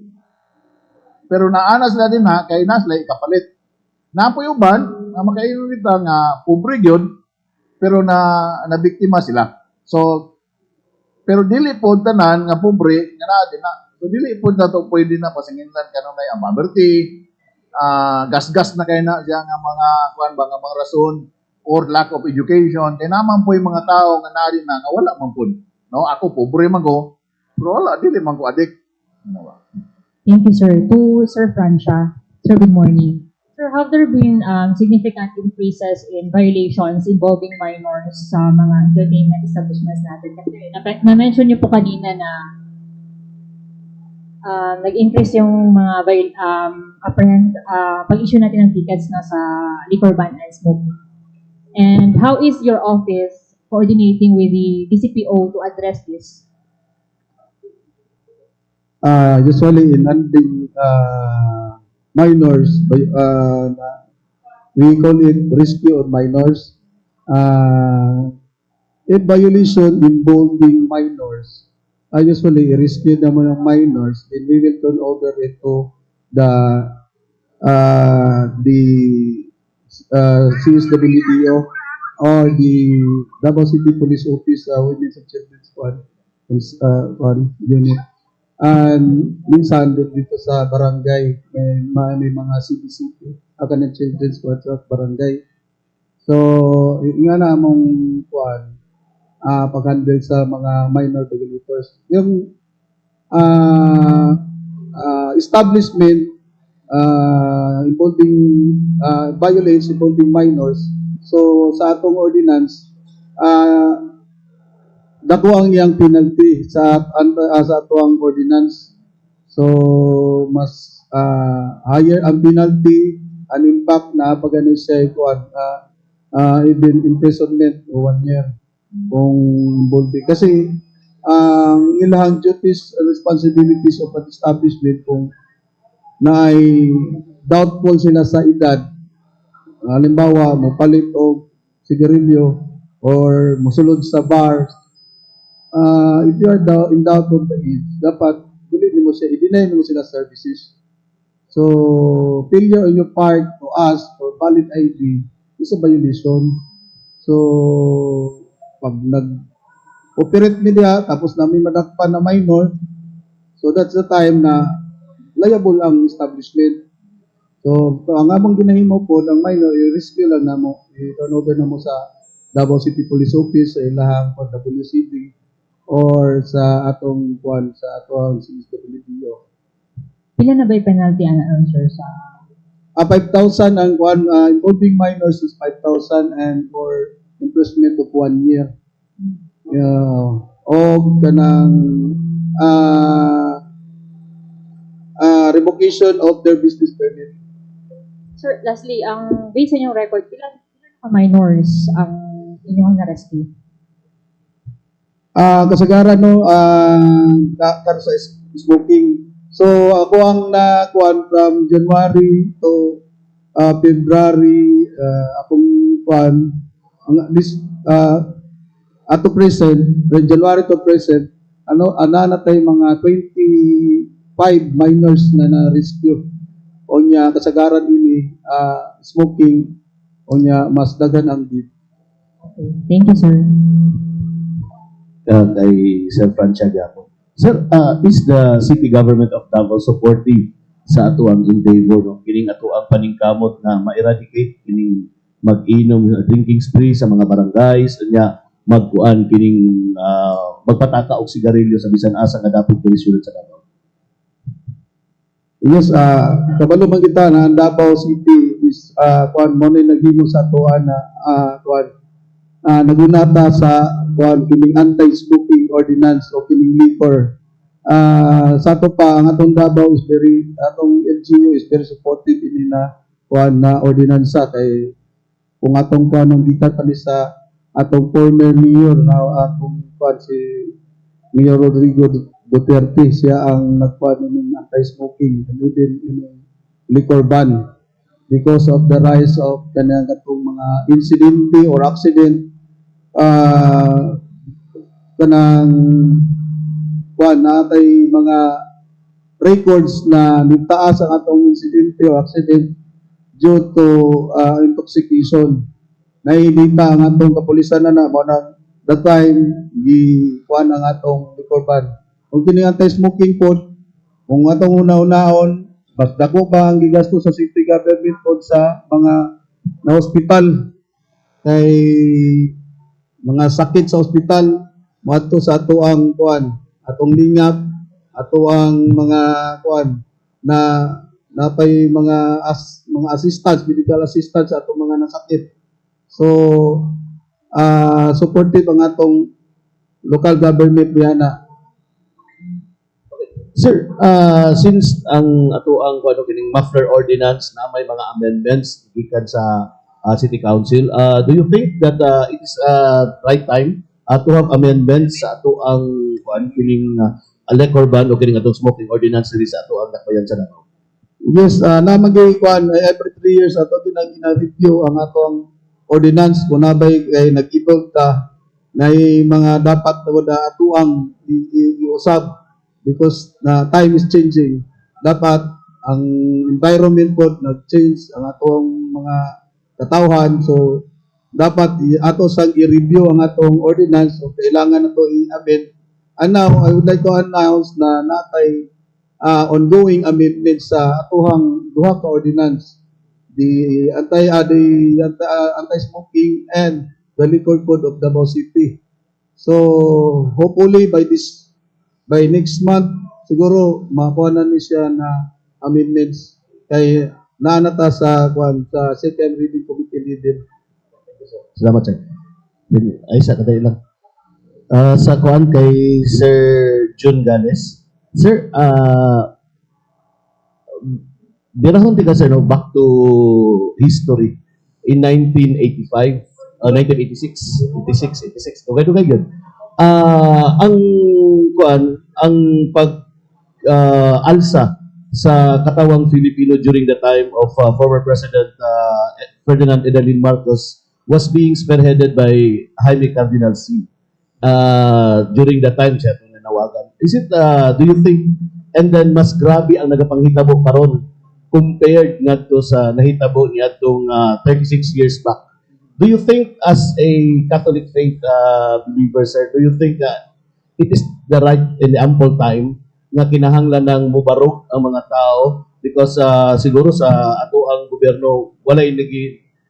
Pero naanas na din ha, kay naslay kapalit. Napoy uban, nga makainom kita nga pobre gyud, pero nabiktima sila. So, pero dili po tanan nga pobre, nga na din na. So, dili po na to pwede na pasinginlan kanang may poverty, gas-gas na kayo na siya nga mga, mga rason, or lack of education. Kaya naman po yung mga tao nga nari na, nga wala man po. No? Ako, pobre man ko, pero wala, dili man ko adik. Ano ba? Thank you, sir. To Sir Francia, sir, good morning. Sir, have there been significant increases in violations involving minors sa mga entertainment establishments natin? Kasi na-mention niyo po kanina na nag-increase yung mga pag-issue natin ng tickets na sa liquor ban and smoking. And how is your office coordinating with the DCPO to address this? Usually in handling minors, we call it rescue of minors. If violation involving minors, usually rescue naman ng minors, then we will turn over it to the CSWDO or the Davao City Police Office Women's and Children's Unit. And minsan dito sa barangay may mga CBCP aka ng children's watch at barangay. So nga na mong pag-handle sa mga minor violators. Yung establishment involving violence involving minors. So sa atong ordinance dako ang iyang penalty sa atuang ordinance. So mas higher ang penalty, ang impact na pagani siya even imprisonment o 1 year kung bulti. Kasi ang ilang duties and responsibilities of an establishment kung naay doubtful sila sa edad, halimbawa mopalit og sigarilyo or mosulod sa bar, if you are in doubt of the age, dapat i-deny mo sila services. So, failure on your part to ask for valid ID is a violation. So, pag nag-operate media, tapos namin madakpan na minor, so that's the time na liable ang establishment. So, ang among ginahimo po ng minor, i-rescue lang na mo, i-turn over na mo sa Davao City Police Office, sa ilahang WCD, or sa atong CSWDO. Pila na ba yung penalty sir sa 5,000 ang involving minors is 5,000 and for imprisonment of 1 year. O kanang revocation of their business permit. Sir, lastly, based sa inyong record, ilan na minors ang inyong na-rescue? Kasagaran sa smoking. So ako ang nakuan from January to February, akong kuan ato present, from January to present, natay mga 25 minors na na-rescue. Onya kasagaran ini smoking, onya mas daghan ang bid. Okay. Thank you, sir. Kay Sir Francia Gapo. Sir, is the city government of Davao supportive sa ato ang endeavor, no? Kining ato ang paningkamot na ma-eradicate kining mag-inom drinking spree sa mga barangays, nya magkuan kining magpataka og sigarilyo sa bisan asa nga dapit kini sulod sa Davao. Yes, kabalo man kita na ang Davao City is kuan mo ni naghimo sa tuan na nagunata sa kuan kining anti-smoking ordinance o kining liquor. Sa ato pa ang atong Davao is atong LGU is very supportive ini na kuan na ordinansa kay kung atong kuan ng gikan pa ni sa atong former mayor na atong kuan si Mayor Rodrigo Duterte, siya ang nagkuan ng anti-smoking and din yung liquor ban because of the rise of kanang katong mga incidente or accident kanang kuan natay mga records na nitaas ang atong insidente o accident due to intoxication. Naidita ang atong kapulisan na mo na that time gi kuan ang atong liquor ban. Kung kini anti-smoking pod, kung atong una-unaon, mas dako pa ang gigasto sa city government pod sa mga na hospital kay mga sakit sa hospital moadto sa ato ang kuan, atong lingap, ato ang mga kuan na napay mga assistance, medical assistance sa atong mga nasakit. So supportive ang atong local government biyana. Sir, since ang ato ang kuno kining muffler ordinance na may mga amendments gikan sa City Council, do you think that it is right time to have amendments sa ato ang kuan kining liquor ban o kining atong smoking ordinance diri sa ato ang dakbayan sa Davao? Yes, na kuan every 3 years ato gina-review ang atong ordinance kung nabay kay nag-evolve ta na mga dapat na ato ang iusab because na time is changing. Dapat ang environment po nag-change ang atong mga katawhan. So dapat ato sang i-review ang atong ordinance o kailangan nato i-amend. And now I would like to announce na natay ongoing amendments sa atuhang duha ka ordinance, the anti-smoking and the liquor code of Davao City. So hopefully by next month siguro makuha na ni siya na amendments kay naanata sa kuan sa second reading committee leader. Salamat, sir. Ay, sa kadali lang. Sa kuan kay Sir Jun Gales. Sir, birahon ti ka, sir, no? Back to history. In 1985, 1986, 86. Okay yun. Ang kuan, ang alsa sa katawang Filipino during the time of former President Ferdinand Edalin Marcos was being spearheaded by Jaime Cardinal C. During the time siya itong nanawagan. Is it, do you think, and then mas grabe ang nagapanghitabo karon compared nga to sa nahitabo niya itong 36 years back? Do you think as a Catholic faith believer, sir, do you think it is the right and the ample time nga kinahanglan ng mubarog ang mga tao because siguro sa ato ang gobyerno walay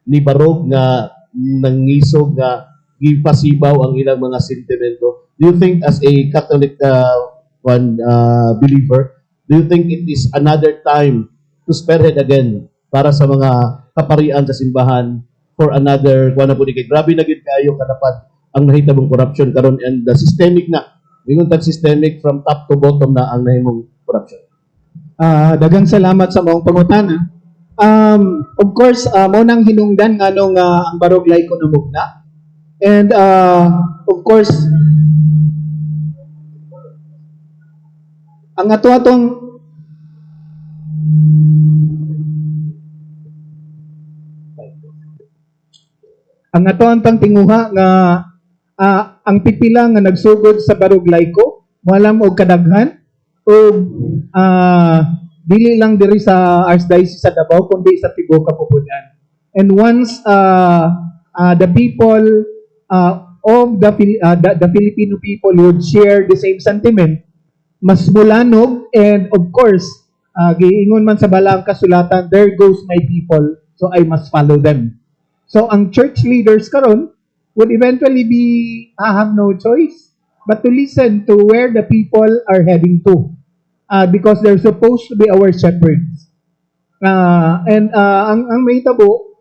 ni barog nga nangisog nga gipasibaw ang ilang mga sentimento? Do you think as a Catholic believer, do you think it is another time to spearhead again para sa mga kaparian sa simbahan for another grabe na gid kayo kadapat ang nahitabong corruption karon and the systemic na mingon tag systemic from top to bottom na ang nahimong corruption? Dagang salamat sa mong pangutana. Of course, mo nang hinungdan nga nung ang barog laiko na mugna. And of course, ang ato-atong tinguha nga ang pipila nga nagsugod sa barog laiko moalam og kadaghan o dili lang diri sa Archdiocese sa Davao kundi sa tibuok Kapupunan. And once the people of the Filipino people would share the same sentiment, mas mulanog and of course giingon man sa balang kasulatan, there goes my people, so I must follow them. So ang church leaders karon would eventually be have no choice but to listen to where the people are heading to, because they're supposed to be our shepherds. Ang may tabo,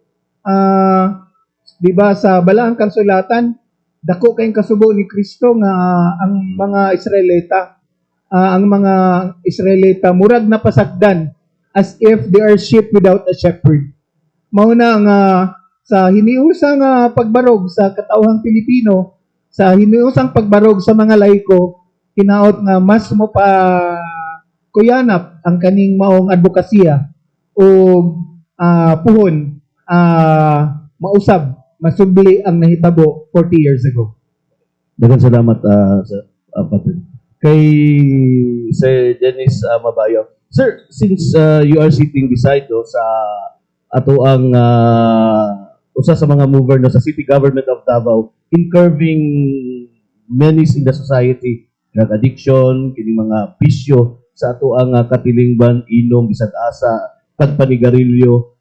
di ba sa balaang kasulatan, dako kayong kasubo ni Kristo nga ang mga Israelita murag na pasagdan as if they are sheep without a shepherd. Mao na nga sa hiniusang pagbarog sa katawhang Pilipino, sa hiniusang pagbarog sa mga laiko, hinaot nga mas mo pa kuyanap ang kaning maong advokasya o puhon mausab masubli ang nahitabo 40 years ago. Daghang salamat sa Patrick. Kay Sir Dennis Mabayo. Sir, since you are sitting beside sa ato ang usa sa mga mover no sa City Government of Davao in curbing menace in the society, drug addiction, kini mga bisyo sa ato ang katilingban, inom, bisag asa, pagpanigarilyo.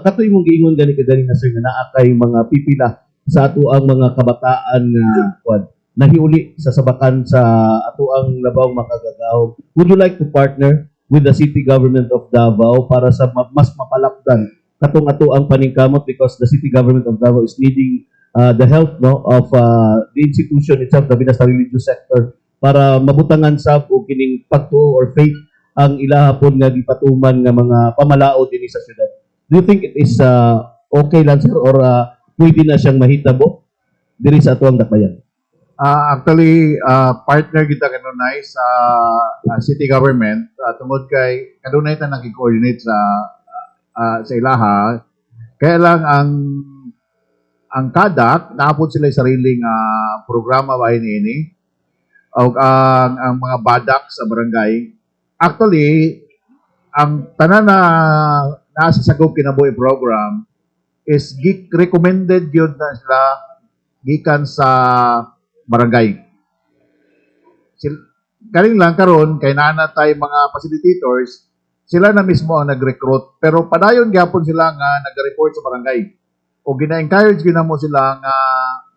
Katoy mong giingon gani kadali na sir nga naa kay mga pipila sa ato ang mga kabataan nga nahiuli sa sabakan sa ato ang labaw makagagahom. Would you like to partner with the City Government of Davao para sa mas mapalapdan katong ato ang paningkamot, because the City Government of Davao is needing the help of the institution itself, the binasta religious sector, para mabutangan sab og kining pagtuo or faith ang ilahapon nga gipatuman nga mga pamalao dinhi sa syudad. Do you think it is okay lang sir or pwede na siyang mahitabo diri sa ato ang dakbayan? Actually, partner kita kanunay sa city government tungod kay kanunay ta naki-coordinate sa ilaha. Kaya lang ang kadak naapod sila sariling programa bahin ini o ang mga badak sa barangay. Actually, ang tanan na nasa sagop kinabuhi program is recommended yun na sila gikan sa barangay. Kaling lang karon kay nana tay mga facilitators, sila na mismo ang nag-recruit, pero padayon gyapon sila nga nag-report sa barangay. O gina-encourage ginamo sila nga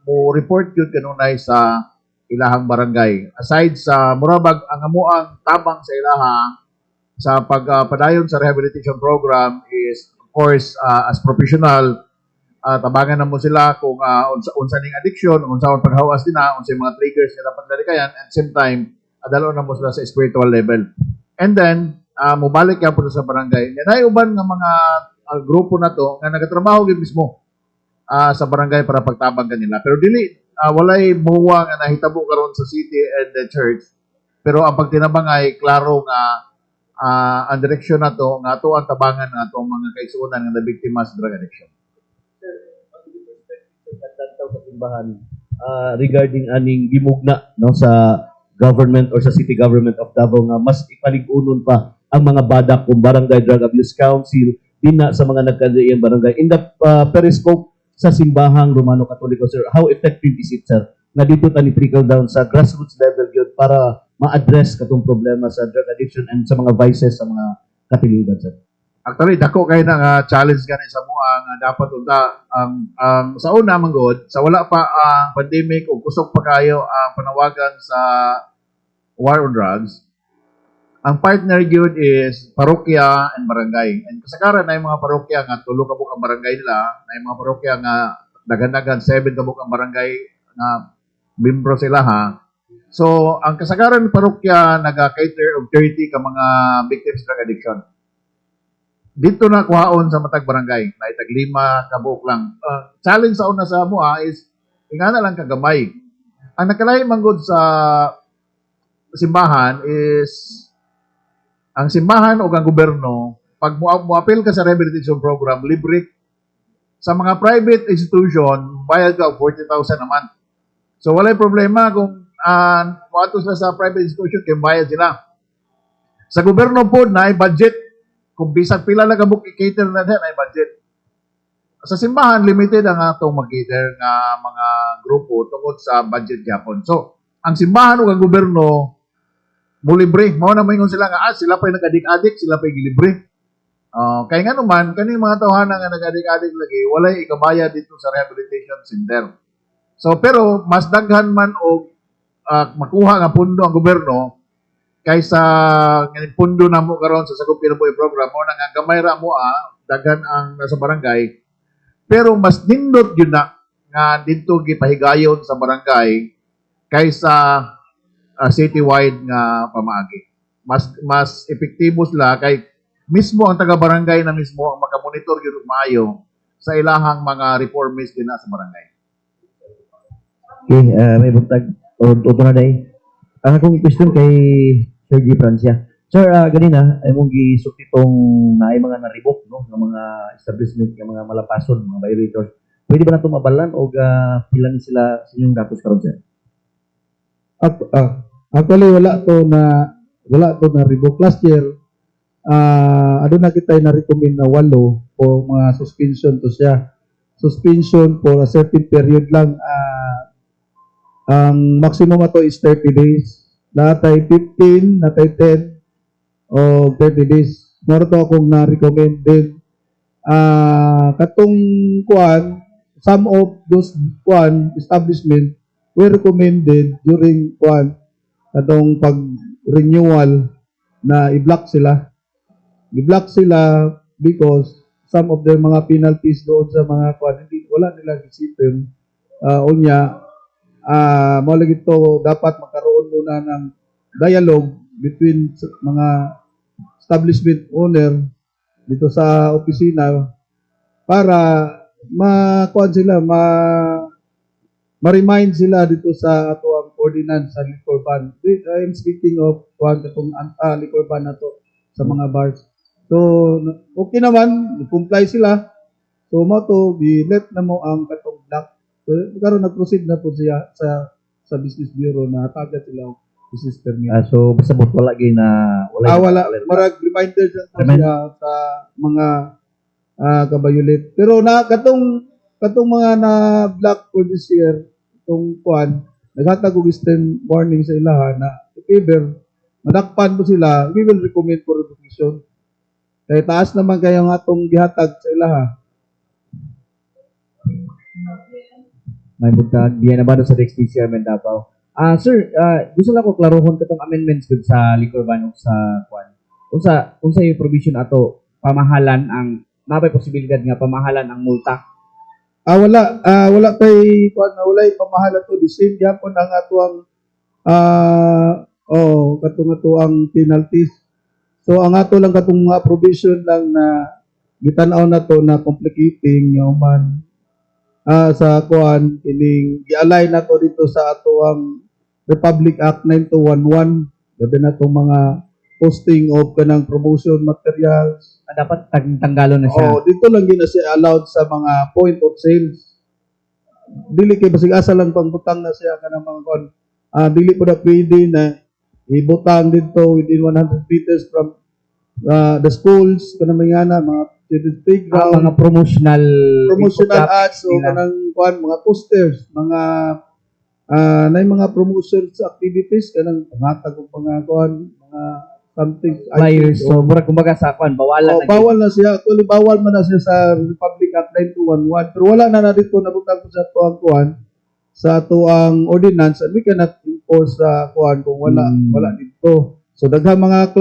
mo report yun kanunay sa ilahang barangay. Aside sa murabag ang amuang tabang sa ilaha sa pagpadayon sa rehabilitation program is of course as professional, tabangan na mo sila kung unsa ning addiction, unsa ang paghawas din unsa mga triggers na dapat dalikayan, at same time adalo na mo sila sa spiritual level. And then mubalik yan po sa barangay. Yan ay uban nga mga grupo na to nga nagatrabaho gid mismo sa barangay para pagtabang kanila. Pero dili walay buwa nga nahitabo karon sa city and the church. Pero ang pagtinabang ay klaro nga ang direksyon na to nga ato ang tabangan nga atong mga kaigsuonan nga nabiktima sa drug addiction. Sa simbahan regarding aning gimugna no sa government or sa City Government of Davao nga mas ipalig-unon pa ang mga badak kung Barangay Drug Abuse Council dina sa mga nagkadiyang barangay in the periscope sa simbahang Romano Katoliko. Sir, how effective is it, sir, nga dito tani trickle down sa grassroots level yun para ma-address katong problema sa drug addiction and sa mga vices sa mga katilingban, sir? Actually, dako kayo ng challenge gani sa mo nga dapat unta ang sa una manggod sa wala pa ang pandemic o kusog pa kayo ang panawagan sa war on drugs. Ang partner gyud is parokya and barangay. And kasagaran na yung mga parokya nga tulo ka buk ang barangay nila, na yung mga parokya nga dagan-dagan 7 ka buk ang barangay nga membro sila ha. So, ang kasagaran ng parokya naga-cater og 30 ka mga victims drug addiction. Dito na kuhaon sa matag barangay, na itag 5 ka buok lang. Challenge sa una sa mo is ingana lang kagamay. Ang nakalahi manggod sa simbahan is ang simbahan o ang gobyerno, pag mo-appeal ka sa rehabilitation program, libre. Sa mga private institution, bayad ka 40,000 a month. So, walay problema kung muato sila sa private institution, kaya bayad sila. Sa gobyerno po, na budget. Kung bisag pila lang kabuk i-cater na din, ay budget. Sa simbahan, limited ang atong mag-cater nga mga grupo tungkol sa budget yapon. So, ang simbahan o ang gobyerno, mo libre. Mao na moingon sila nga sila pa'y nag-adik-adik, sila pa'y gilibre. Kaya nga naman, kaning mga tawhana nga nag-adik-adik lagi, walay ikabaya dito sa rehabilitation center. So, pero mas daghan man og makuha nga pundo ang gobyerno kaysa ngayon pundo na mo karon sa Sagop Kinabuhi program mo na nga gamay ra mo daghan ang nasa barangay. Pero mas nindot yun na nga dito gipahigayon sa barangay kaysa citywide nga pamaagi. Mas epektibo sila kay mismo ang taga-barangay na mismo ang makamonitor yun maayo sa ilahang mga reformist din sa barangay. Okay, may buntag o tuto na day. Ang akong question kay Sir G. Francia. Sir, ganina, ay mong gisukti itong na ay mga naribok, no? Ng mga establishment, ng mga malapason, mga violators. Pwede ba na itong mabalan o pilan sila sa inyong datos karon sir? Actually, wala to na revoke last year. Ano na kita na-recommend na 8 o mga suspension to siya. Suspension for a certain period lang. Ang maximum ato is 30 days. Natay 15, natay 10, o 30 days. Moro to akong na-recommend din. Katong kuan, some of those kuan establishment were recommended during kuan, katong pag-renewal na i-block sila. I-block sila because some of their mga penalties doon sa mga kuan, hindi, wala nila gisipin. Mo lagi to dapat magkaroon muna ng dialogue between mga establishment owner dito sa opisina para ma-kuan sila, ma-remind sila dito sa ato ang ordinance sa liquor ban. I am speaking of kuan katong liquor ban nato sa mga bars. So, okay naman, comply sila. So, mo to, let na mo ang katong block. So, karon nag-proceed na po siya sa Business Bureau na tagat sila ang business permit. So, basta mo wala gay na Wala. Marag reminder siya sa mga kabayulit. Pero katong mga na block for this year, itong kuan, naghatag og stern warning sa ilaha na if ever madakpan po sila, we will recommend for revocation. Kaya taas naman kayo nga itong gihatag sa ilaha. May buntag, diyan na ba sa next chairman Davao? Sir, gusto lang ko klarohon katong amendments dun sa liquor ban o sa kuan. Unsa yung provision ato pamahalan ang mabay posibilidad nga pamahalan ang multa. Wala kay kuan, wala pamahalan to, the same gyapon ang atuang katong atuang penalties. So ang ato lang katong mga provision lang na gitan-aw na to na complicating yung man sa kuan kining gi-align nato dito sa ato ang Republic Act 9211, gabi na tong mga posting of kanang promotion materials. Dapat tanggalon na siya. Dito lang gina siya allowed sa mga point of sales. Dili kay basig asa lang pangbutang na siya kanang mga kuan. Dili po na pwede na ibutang dito within 100 meters from the schools kanang mga student playground, Mga promotional ads o kanang kuan, mga posters, mga mga promotions activities kanang pangatag og mga kuan, mga something flyers. So mura kumbaga sa kuan bawalan na. bawal na siya. Actually bawal man na siya sa Republic Act 9211, pero wala na dito nabutang ko sa tuang kuan sa tuang ordinance, and we cannot enforce sa kuan kung wala dito. So daghang mga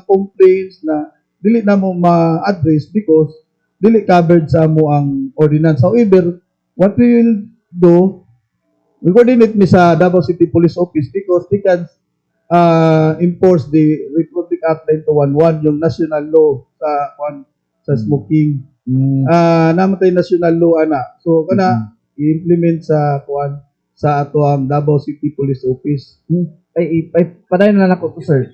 complaints na dili na mo ma-address because dili covered sa mo ang ordinance. However, what we will do, we coordinate sa Davao City Police Office because they can enforce the Republic Act 9211, yung national law sa smoking. Namatay national law ana. So i-implement sa ato ang Davao City Police Office. Ay padayon na nako to sir.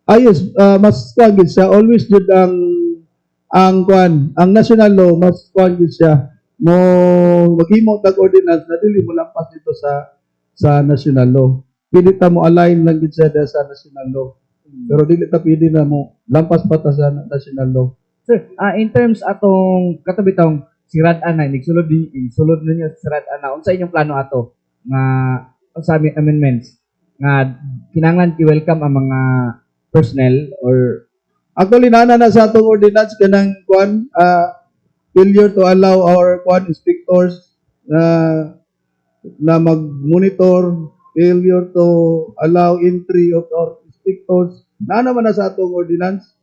Yes, mas kuan gid siya. Always jud ang national law mas kuan gid siya. Mo maghimo tag ordinance na dili mo lampas dito sa national law. Pili ta mo align lang gid siya sa national law. Pero dili ta pwede na mo lampas pa ta sa national law. Sir, in terms atong katubitong sirad-an na, sulod ninyo sirad-an na, unsa inyong plano ato nga sa amendments nga kinahanglan i-welcome ang mga personnel or Actually, nana na sa atong ordinance kanang kuan failure to allow our kuan inspectors na mag-monitor, failure to allow entry of our inspectors. Nana man na sa atong ordinance.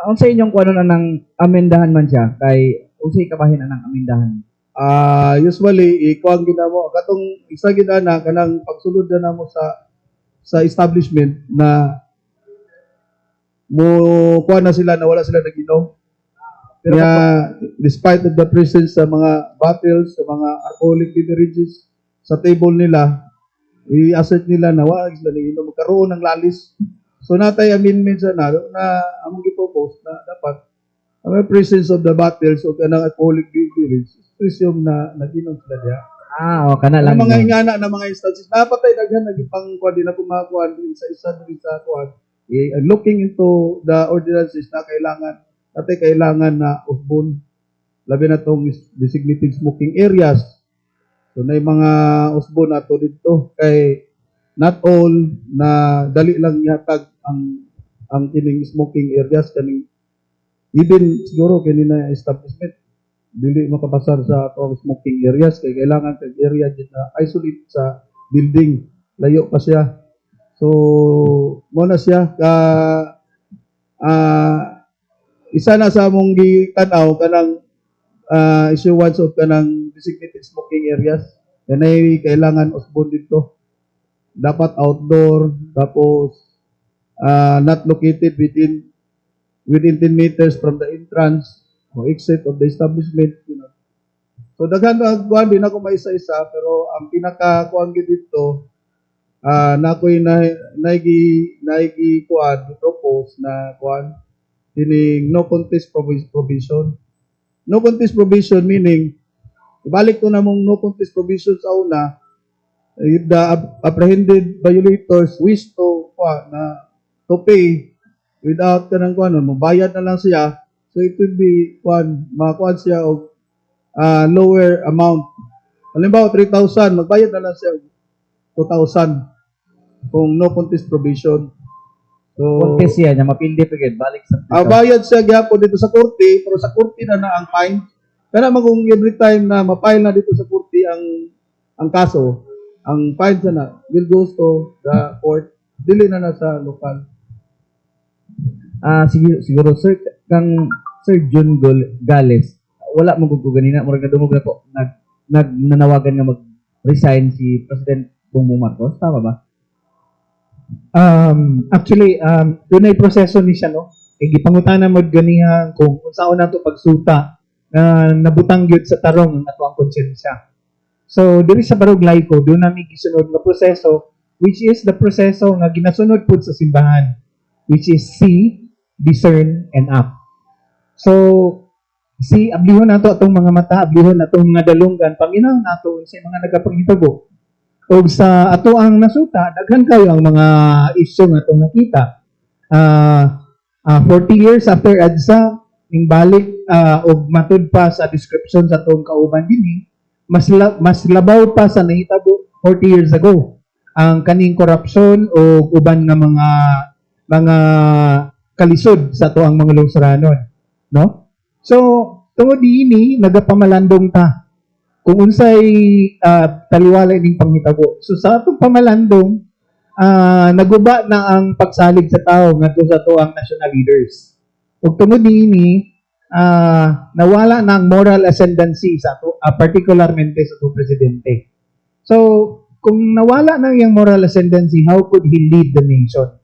unsa inyong kuno na ng amendahan man siya kay unsay kabahin na ng amendahan? Usually ikuan ginamo katong isa ginana kanang pagsulod na namo sa establishment na mo kuan na sila na wala sila naginom. Pero Kaya despite of the presence sa mga bottles, sa mga alcoholic beverages sa table nila, i-assert nila na wala sila naginom, magkaroon ng lalis. So natay amendment sa na among gipropose na dapat ang presence of the bottles o kanang alcoholic beverages presume na naginom sila diha. Kana lang. Ang mga ingana na mga instances, napatay daghan nagipang kuan din na kumakuan isa-isa diri sa kuan. Looking into the ordinances na kailangan na usbon labi na tong designated smoking areas. So na mga usbon nato dito kay not all na dali lang yatag ang kining smoking areas kaning even siguro kanina establishment dili makapasar sa atong smoking areas kay kailangan kag area dito na isolate sa building, layo pa siya. So mo na siya ka isa na sa among gitanaw kanang issuance of kanang designated smoking areas kanay kailangan usbon dito, dapat outdoor, tapos not located within 10 meters from the entrance o exit of the establishment, you know. So daghan ang kuan din ako maisa-isa pero ang pinaka kuan dito na ako'y naigi kuan propose na kuan tining no contest provision. No contest provision meaning ibalik ko na mong no contest provision sa una, if the apprehended violators wish to pay without kanang kuan mabayad na lang siya, so it will be makuan siya og lower amount. Halimbawa 3,000, magbayad na lang siya 2,000 kung no contest provision. So Contest siya, na mapildi pa gid balik sa bayad siya gyapon dito sa korte, pero sa korte na ang fine. Kana magong every time na ma-file na dito sa korte ang kaso, ang fine sana will goes to the court, dili na sa lokal. Siguro sir kang Sir Jun Gales wala mo gud ko ganina murag nadungog na po nanawagan nga mag-resign si President Bongbong Marcos, tama ba? Actually, dunay proseso ni siya, no? Gipangutana mo ganiha kung unsaon nato pagsuta na nabutang gyud sa tarong ang ato ang konsensya. So, diri sa Barog Laiko, doon namin gisunod nga proseso, which is the proseso nga ginasunod pud sa simbahan, which is see, discern, and act. So, ablihon nato atong mga mata, ablihon atong mga dalunggan, paminaw nato sa mga nagapanghitabo. O sa ato ang nasuta, daghan kayo ang mga isyu nga atong nakita. 40 years after EDSA, ning balik og matud pa sa description sa atong kauban dinhi, mas labaw pa sa nahitabo 40 years ago ang kaning korupsyon o uban nga mga kalisod sa ato ang mga lungsuranon, no? So tungod diini nagapamalandong ta kung unsay taliwala ning panghitabo. So sa atong pamalandong naguba na ang pagsalig sa tao ngadto sa ato ang national leaders. Ug tungod diini nawala na ang moral ascendancy sa ato, particularmente sa ato presidente. So kung nawala na yung moral ascendancy, how could he lead the nation?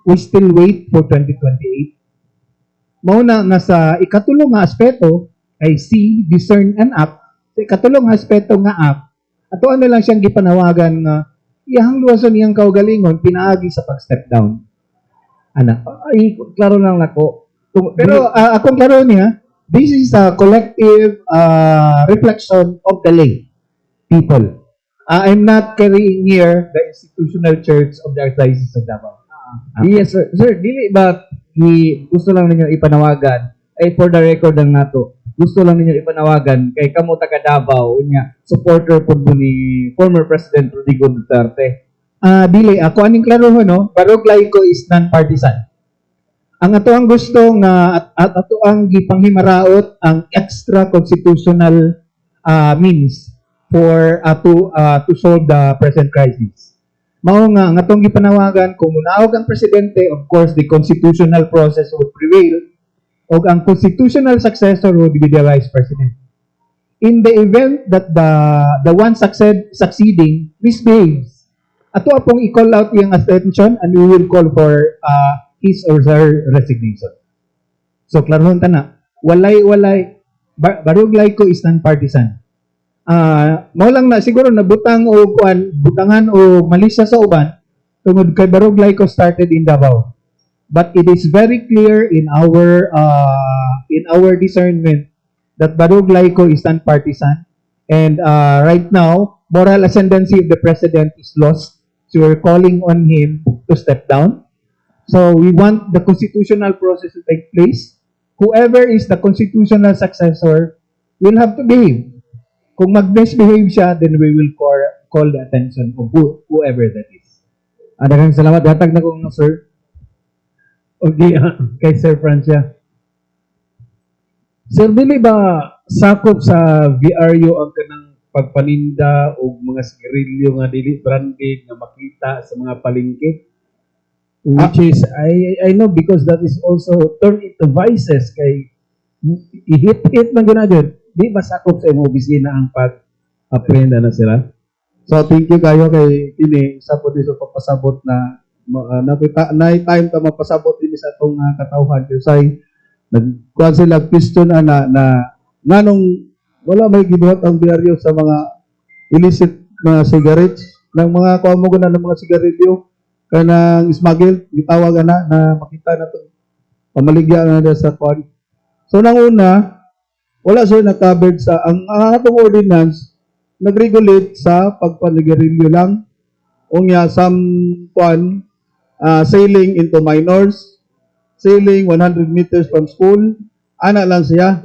We still wait for 2028. Mao na nasa ikatulong nga aspeto ay see, discern, and act. Sa ikatulong nga aspeto nga act, ato ano lang siyang gipanawagan nga iyang luwason iyang kaugalingon pinaagi sa pag-step down. Klaro lang nako. Pero akong klaro niya, this is a collective reflection of the lay people. I'm not carrying here the institutional church of the Archdiocese of Davao. Yes sir. Sir, dili ba gusto lang ninyo ipanawagan ay for the record ang nato. Gusto lang ninyo ipanawagan kay kamo taga Davao unya supporter pud mo ni former President Rodrigo Duterte. Dili, ako aning klaro ho, no? Barog Laiko is non-partisan. Ang ato ang gusto nga at ato ang gipanghimaraot ang extra constitutional means for to solve the present crisis. Mao nga ang atong gipanawagan kung munaog ang presidente, of course the constitutional process would prevail o ang constitutional successor would be the vice president. In the event that the one succeeding misbehaves, ato apong i-call out yung attention and we will call for his or her resignation. So, klarohon ta na. Barog Laiko is non-partisan. Mao lang na, siguro nabutang o butangan o malisya sa uban, tungod kay Barog Laiko started in Davao. But it is very clear in our discernment that Barog Laiko is non-partisan. And right now, moral ascendancy of the president is lost. So we're calling on him to step down. So we want the constitutional process to take place. Whoever is the constitutional successor will have to behave. Kung mag-misbehave siya, then we will call the attention of whoever that is. Daghang salamat. Hatag na ko sir. Okay, kay Sir Francia. Sir, dili ba sakop sa VRU ang kanang pagpaninda o mga sigarilyo nga dili branded nga makita sa mga palengke? Which is, I know because that is also turn into vices kay ihit-hit man ginagod. Di ba sakop sa imong opisina ang pag-aprenda na sila? So thank you kayo kay ini sa po dito papasabot na na time ta mapasabot din sa atong katawhan say nagkuan sila question na nganong wala may gibuhat ang diaryo sa mga illicit mga cigarettes ng mga kuan mo na ng mga sigarilyo kanang smuggle gitawag na makita na to pamaligya na sa kuan. So nang una wala siya na-covered sa ang atong ordinance nag-regulate sa pagpanigarilyo lang unya some kuan sailing into minors, sailing 100 meters from school, ana lang siya.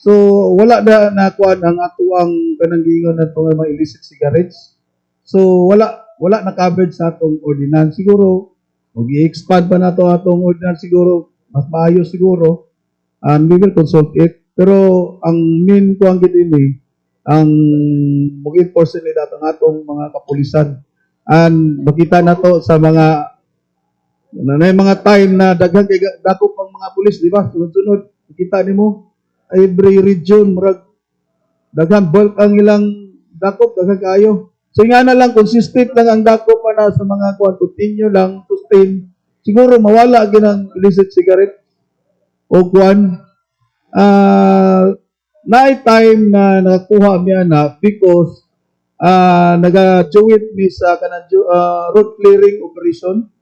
So wala na kuan ang ato ang kananggingon na itong mga illicit cigarettes. So wala na covered sa atong ordinance. Siguro mag-i-expand pa na to atong ordinance siguro mas maayos siguro and we will consult it. Pero ang main kuan gid ini ang mag-enforce nila atong mga kapulisan and makita na to sa mga time na daghan kay dako pang mga pulis di ba sunod-sunod kita nimo every region murag daghan bulk ang ilang dakop daghan kaayo so nga na lang consistent lang ang dakop pa na sa mga kuan continue lang sustain siguro mawala gyud ang illicit cigarette o kuan night time na nakakuha miya na because naga-joint mi sa kanang road clearing operation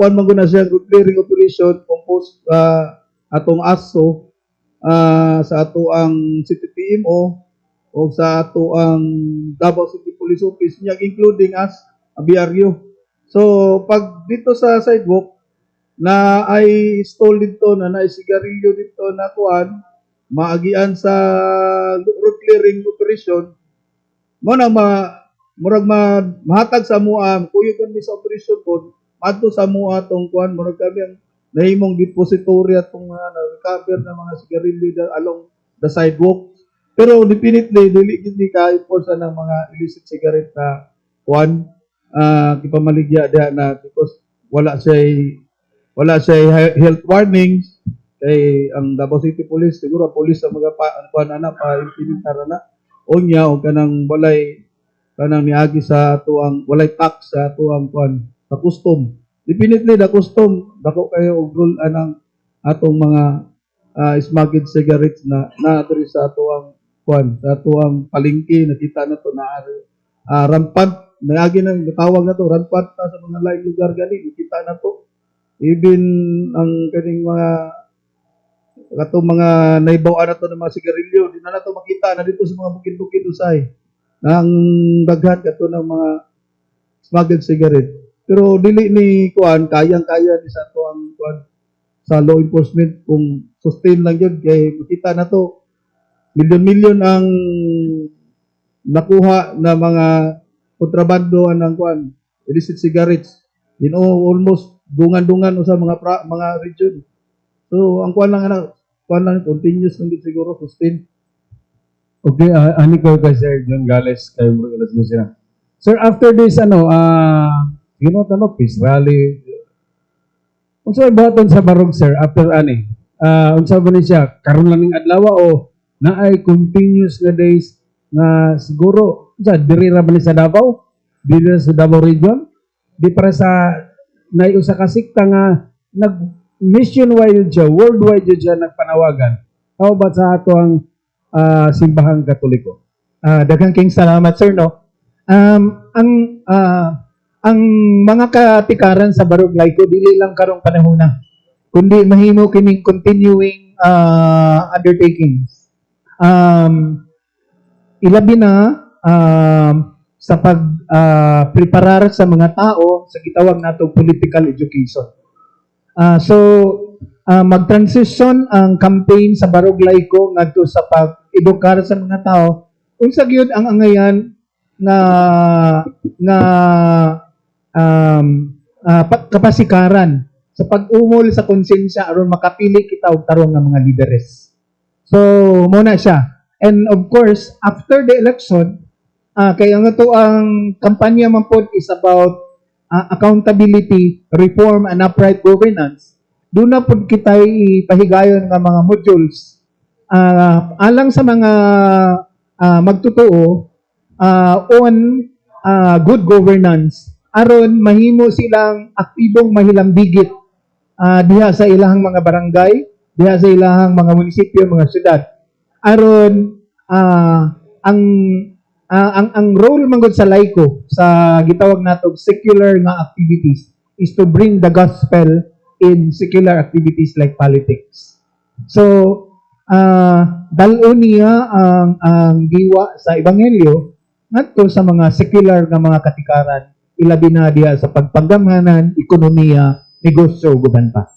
kuan man guna siya road clearing operation composed atong ASO sa ato ang City PMO o sa ato ang Davao City Police Office niya including as a BRU. So pag dito sa sidewalk na ay stall dito na sigarilyo dito na kuan maagian sa road clearing operation mo na murag mahatag sa mua kuyo kan mi sa operation pod adto sa mua tong kuan murag kami ang nahimong depository atong na-recover na mga sigarilyo along the sidewalk pero definitely dili gid ni ka-enforce ng mga illicit cigarette na kuan gipamaligya diha na because wala siya health warnings kay ang Davao City Police siguro police sa mga kuan ana pa implementar na unya o kanang walay kanang niagi sa ato ang walay tax sa ato ang kuan sa custom. Definitely the custom dako kayo og rule anang atong mga smuggled cigarettes na diri sa ato ang kuan sa ato ang palengke nakita na to na rampant niagi nang tawag na to rampant na sa mga lain lugar gali nakita na to even ang kaning mga katong mga naibaw na to ng mga sigarilyo di na to makita na dito sa mga bukid-bukid usay nang daghan kato ng mga smuggled cigarette pero dili ni kuan kayang-kaya ni sa to ang kuan sa law enforcement kung sustain lang yun kay makita na to milyon-milyon ang nakuha na mga kontrabando ng kuan illicit cigarettes almost dungan-dungan sa mga region. So ang kuan lang continuous lang din siguro sustain. Okay, ani ko kay Sir John Gales kay Murgalas sila. Sir, after this peace rally. Unsa baton sa barog, sir, after ani? Unsa ba ni siya karon lang ning adlaw o naay continuous na days na siguro diri ra ba ni sa Davao? Dili sa Davao region? Di para sa naay usa ka sikta nga nag mission wide siya, worldwide siya nagpanawagan. How about sa ato ang simbahang Katoliko? Daghang king salamat, sir, no? Ang mga katikaran sa Barog Laiko dili lang karong panahona, kundi mahimo kining continuing undertakings. Ilabi na sa pag-preparar sa mga tao sa gitawag natong political education. Mag-transition ang campaign sa Barog Laiko ngadto sa pag-edukar sa mga tao unsa gyud ang angayan kapasikaran sa pag-umol sa konsensya aron makapili kita og tarong nga mga lideres. So muna siya. And of course, after the election, kaya nga to ang kampanya man pod is about accountability, reform, and upright governance. Doon na pod kita ipahigayon nga mga modules alang sa mga magtutuo on good governance aron mahimo silang aktibong mahilambigit diha sa ilahang mga barangay, diha sa ilahang mga munisipyo, mga syudad. Aron ang role manggod sa laiko sa gitawag natog secular nga activities is to bring the gospel in secular activities like politics. So dal-o niya ang diwa sa ebanghelyo ngadto sa mga secular nga mga katikaran, ilabi na diha sa pagpanggamhanan, ekonomiya, negosyo ug uban pa.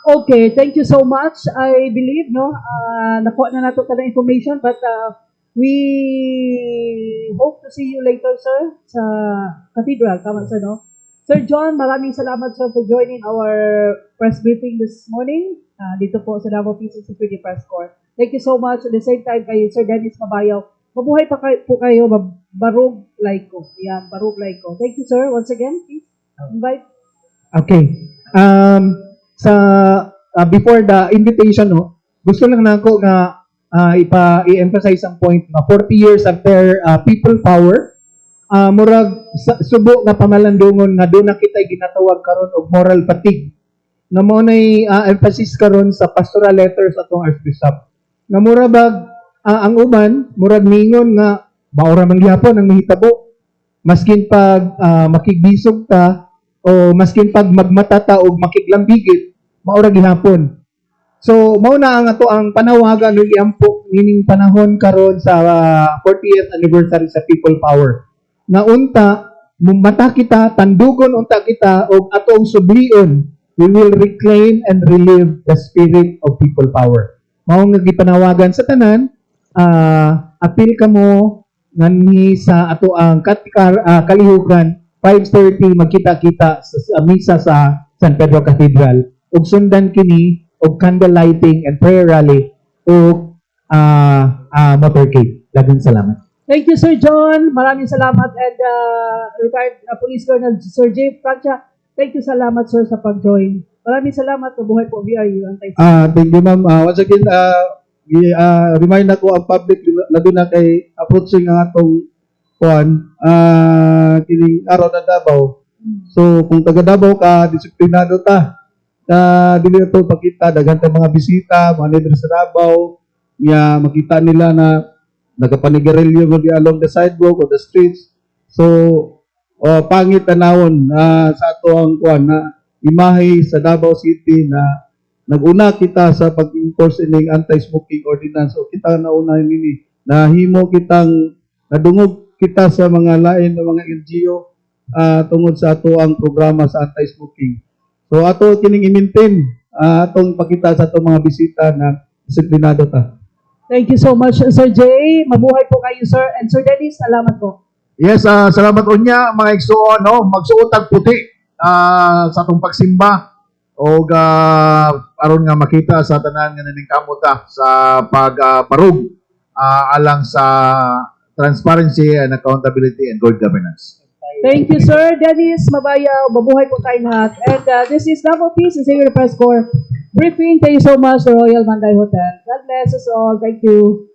Okay, thank you so much. I believe, nakuha na nato tanang information, but we hope to see you later, sir, sa Cathedral. Tama, sir, no? Sir John, maraming salamat, sir, for joining our press briefing this morning dito po sa Davao Peace and Security Press Corps. Thank you so much. At the same time, kay Sir Dennis Mabayaw, mabuhay pa po kayo, Barog Laiko. Yan, Barog Laiko. Thank you, sir. Once again, please invite. Okay. Before the invitation, gusto lang nako nga i-emphasize ang point na 40 years after people power, murag subo nga pamalandungon nga doon na kita ginatawag karon og moral fatigue. Nga mo nay emphasis karon sa pastoral letters atong Archbishop. Nga murag ang uban murag ningon nga maura man gyapon ang mahitabo. Maskin pag makigbisog ta o maskin pag magmatata og makiglambigit, maura gihapon. So mao na ang ato ang panawagan ng iampo nining panahon karon sa 40th anniversary sa People Power. Na unta mumata kita, tandugon unta kita og atong sublion, we will reclaim and relive the spirit of people power. Mao nga gipanawagan sa tanan, apil kamo nganhi sa ato ang kalihukan 5:30 magkita-kita sa misa sa San Pedro Cathedral ug sundan kini og candle lighting and prayer rally ug motorcade. Daghang salamat. Thank you, Sir John. Maraming salamat. And retired Police Colonel Sir J. Francia, thank you salamat, sir, sa pag-join. Maraming salamat. Mabuhay po, VRU. Thank you, ma'am. Once again, remind ako ang public, labi na kay approaching ang atong kining araw na Davao. So, kung taga Davao ka, disiplinado ta. Dili ito pakita, daghan tayong mga bisita, mga leader sa Davao, makita nila na nagapanigarilyo along the sidewalk or the streets. So, pangit tanawon sa ato ang na imahe sa Davao City na naguna kita sa pag-enforce ining anti-smoking ordinance o kita nauna nini nahimo kitang nadungog kita sa mga lain ng mga LGU tungod sa ato ang programa sa anti-smoking. So ato kining i-maintain atong pakita sa atong mga bisita na disiplinado ta. Thank you so much, Sir Jay. Mabuhay po kayo, sir. And Sir Dennis, salamat po. Yes, salamat unya mga igsuon, no, magsuot og puti sa atong pagsimba o aron nga makita sa tanan nga naningkamot ta sa pagbarug alang sa transparency and accountability and good governance. Thank you, Sir Dennis Mabayaw. Mabuhay po tayo lahat. And this is Davao Peace and Senior Press Corps briefing. Thank you so much, the Royal Manday Hotel. God bless us all. Thank you.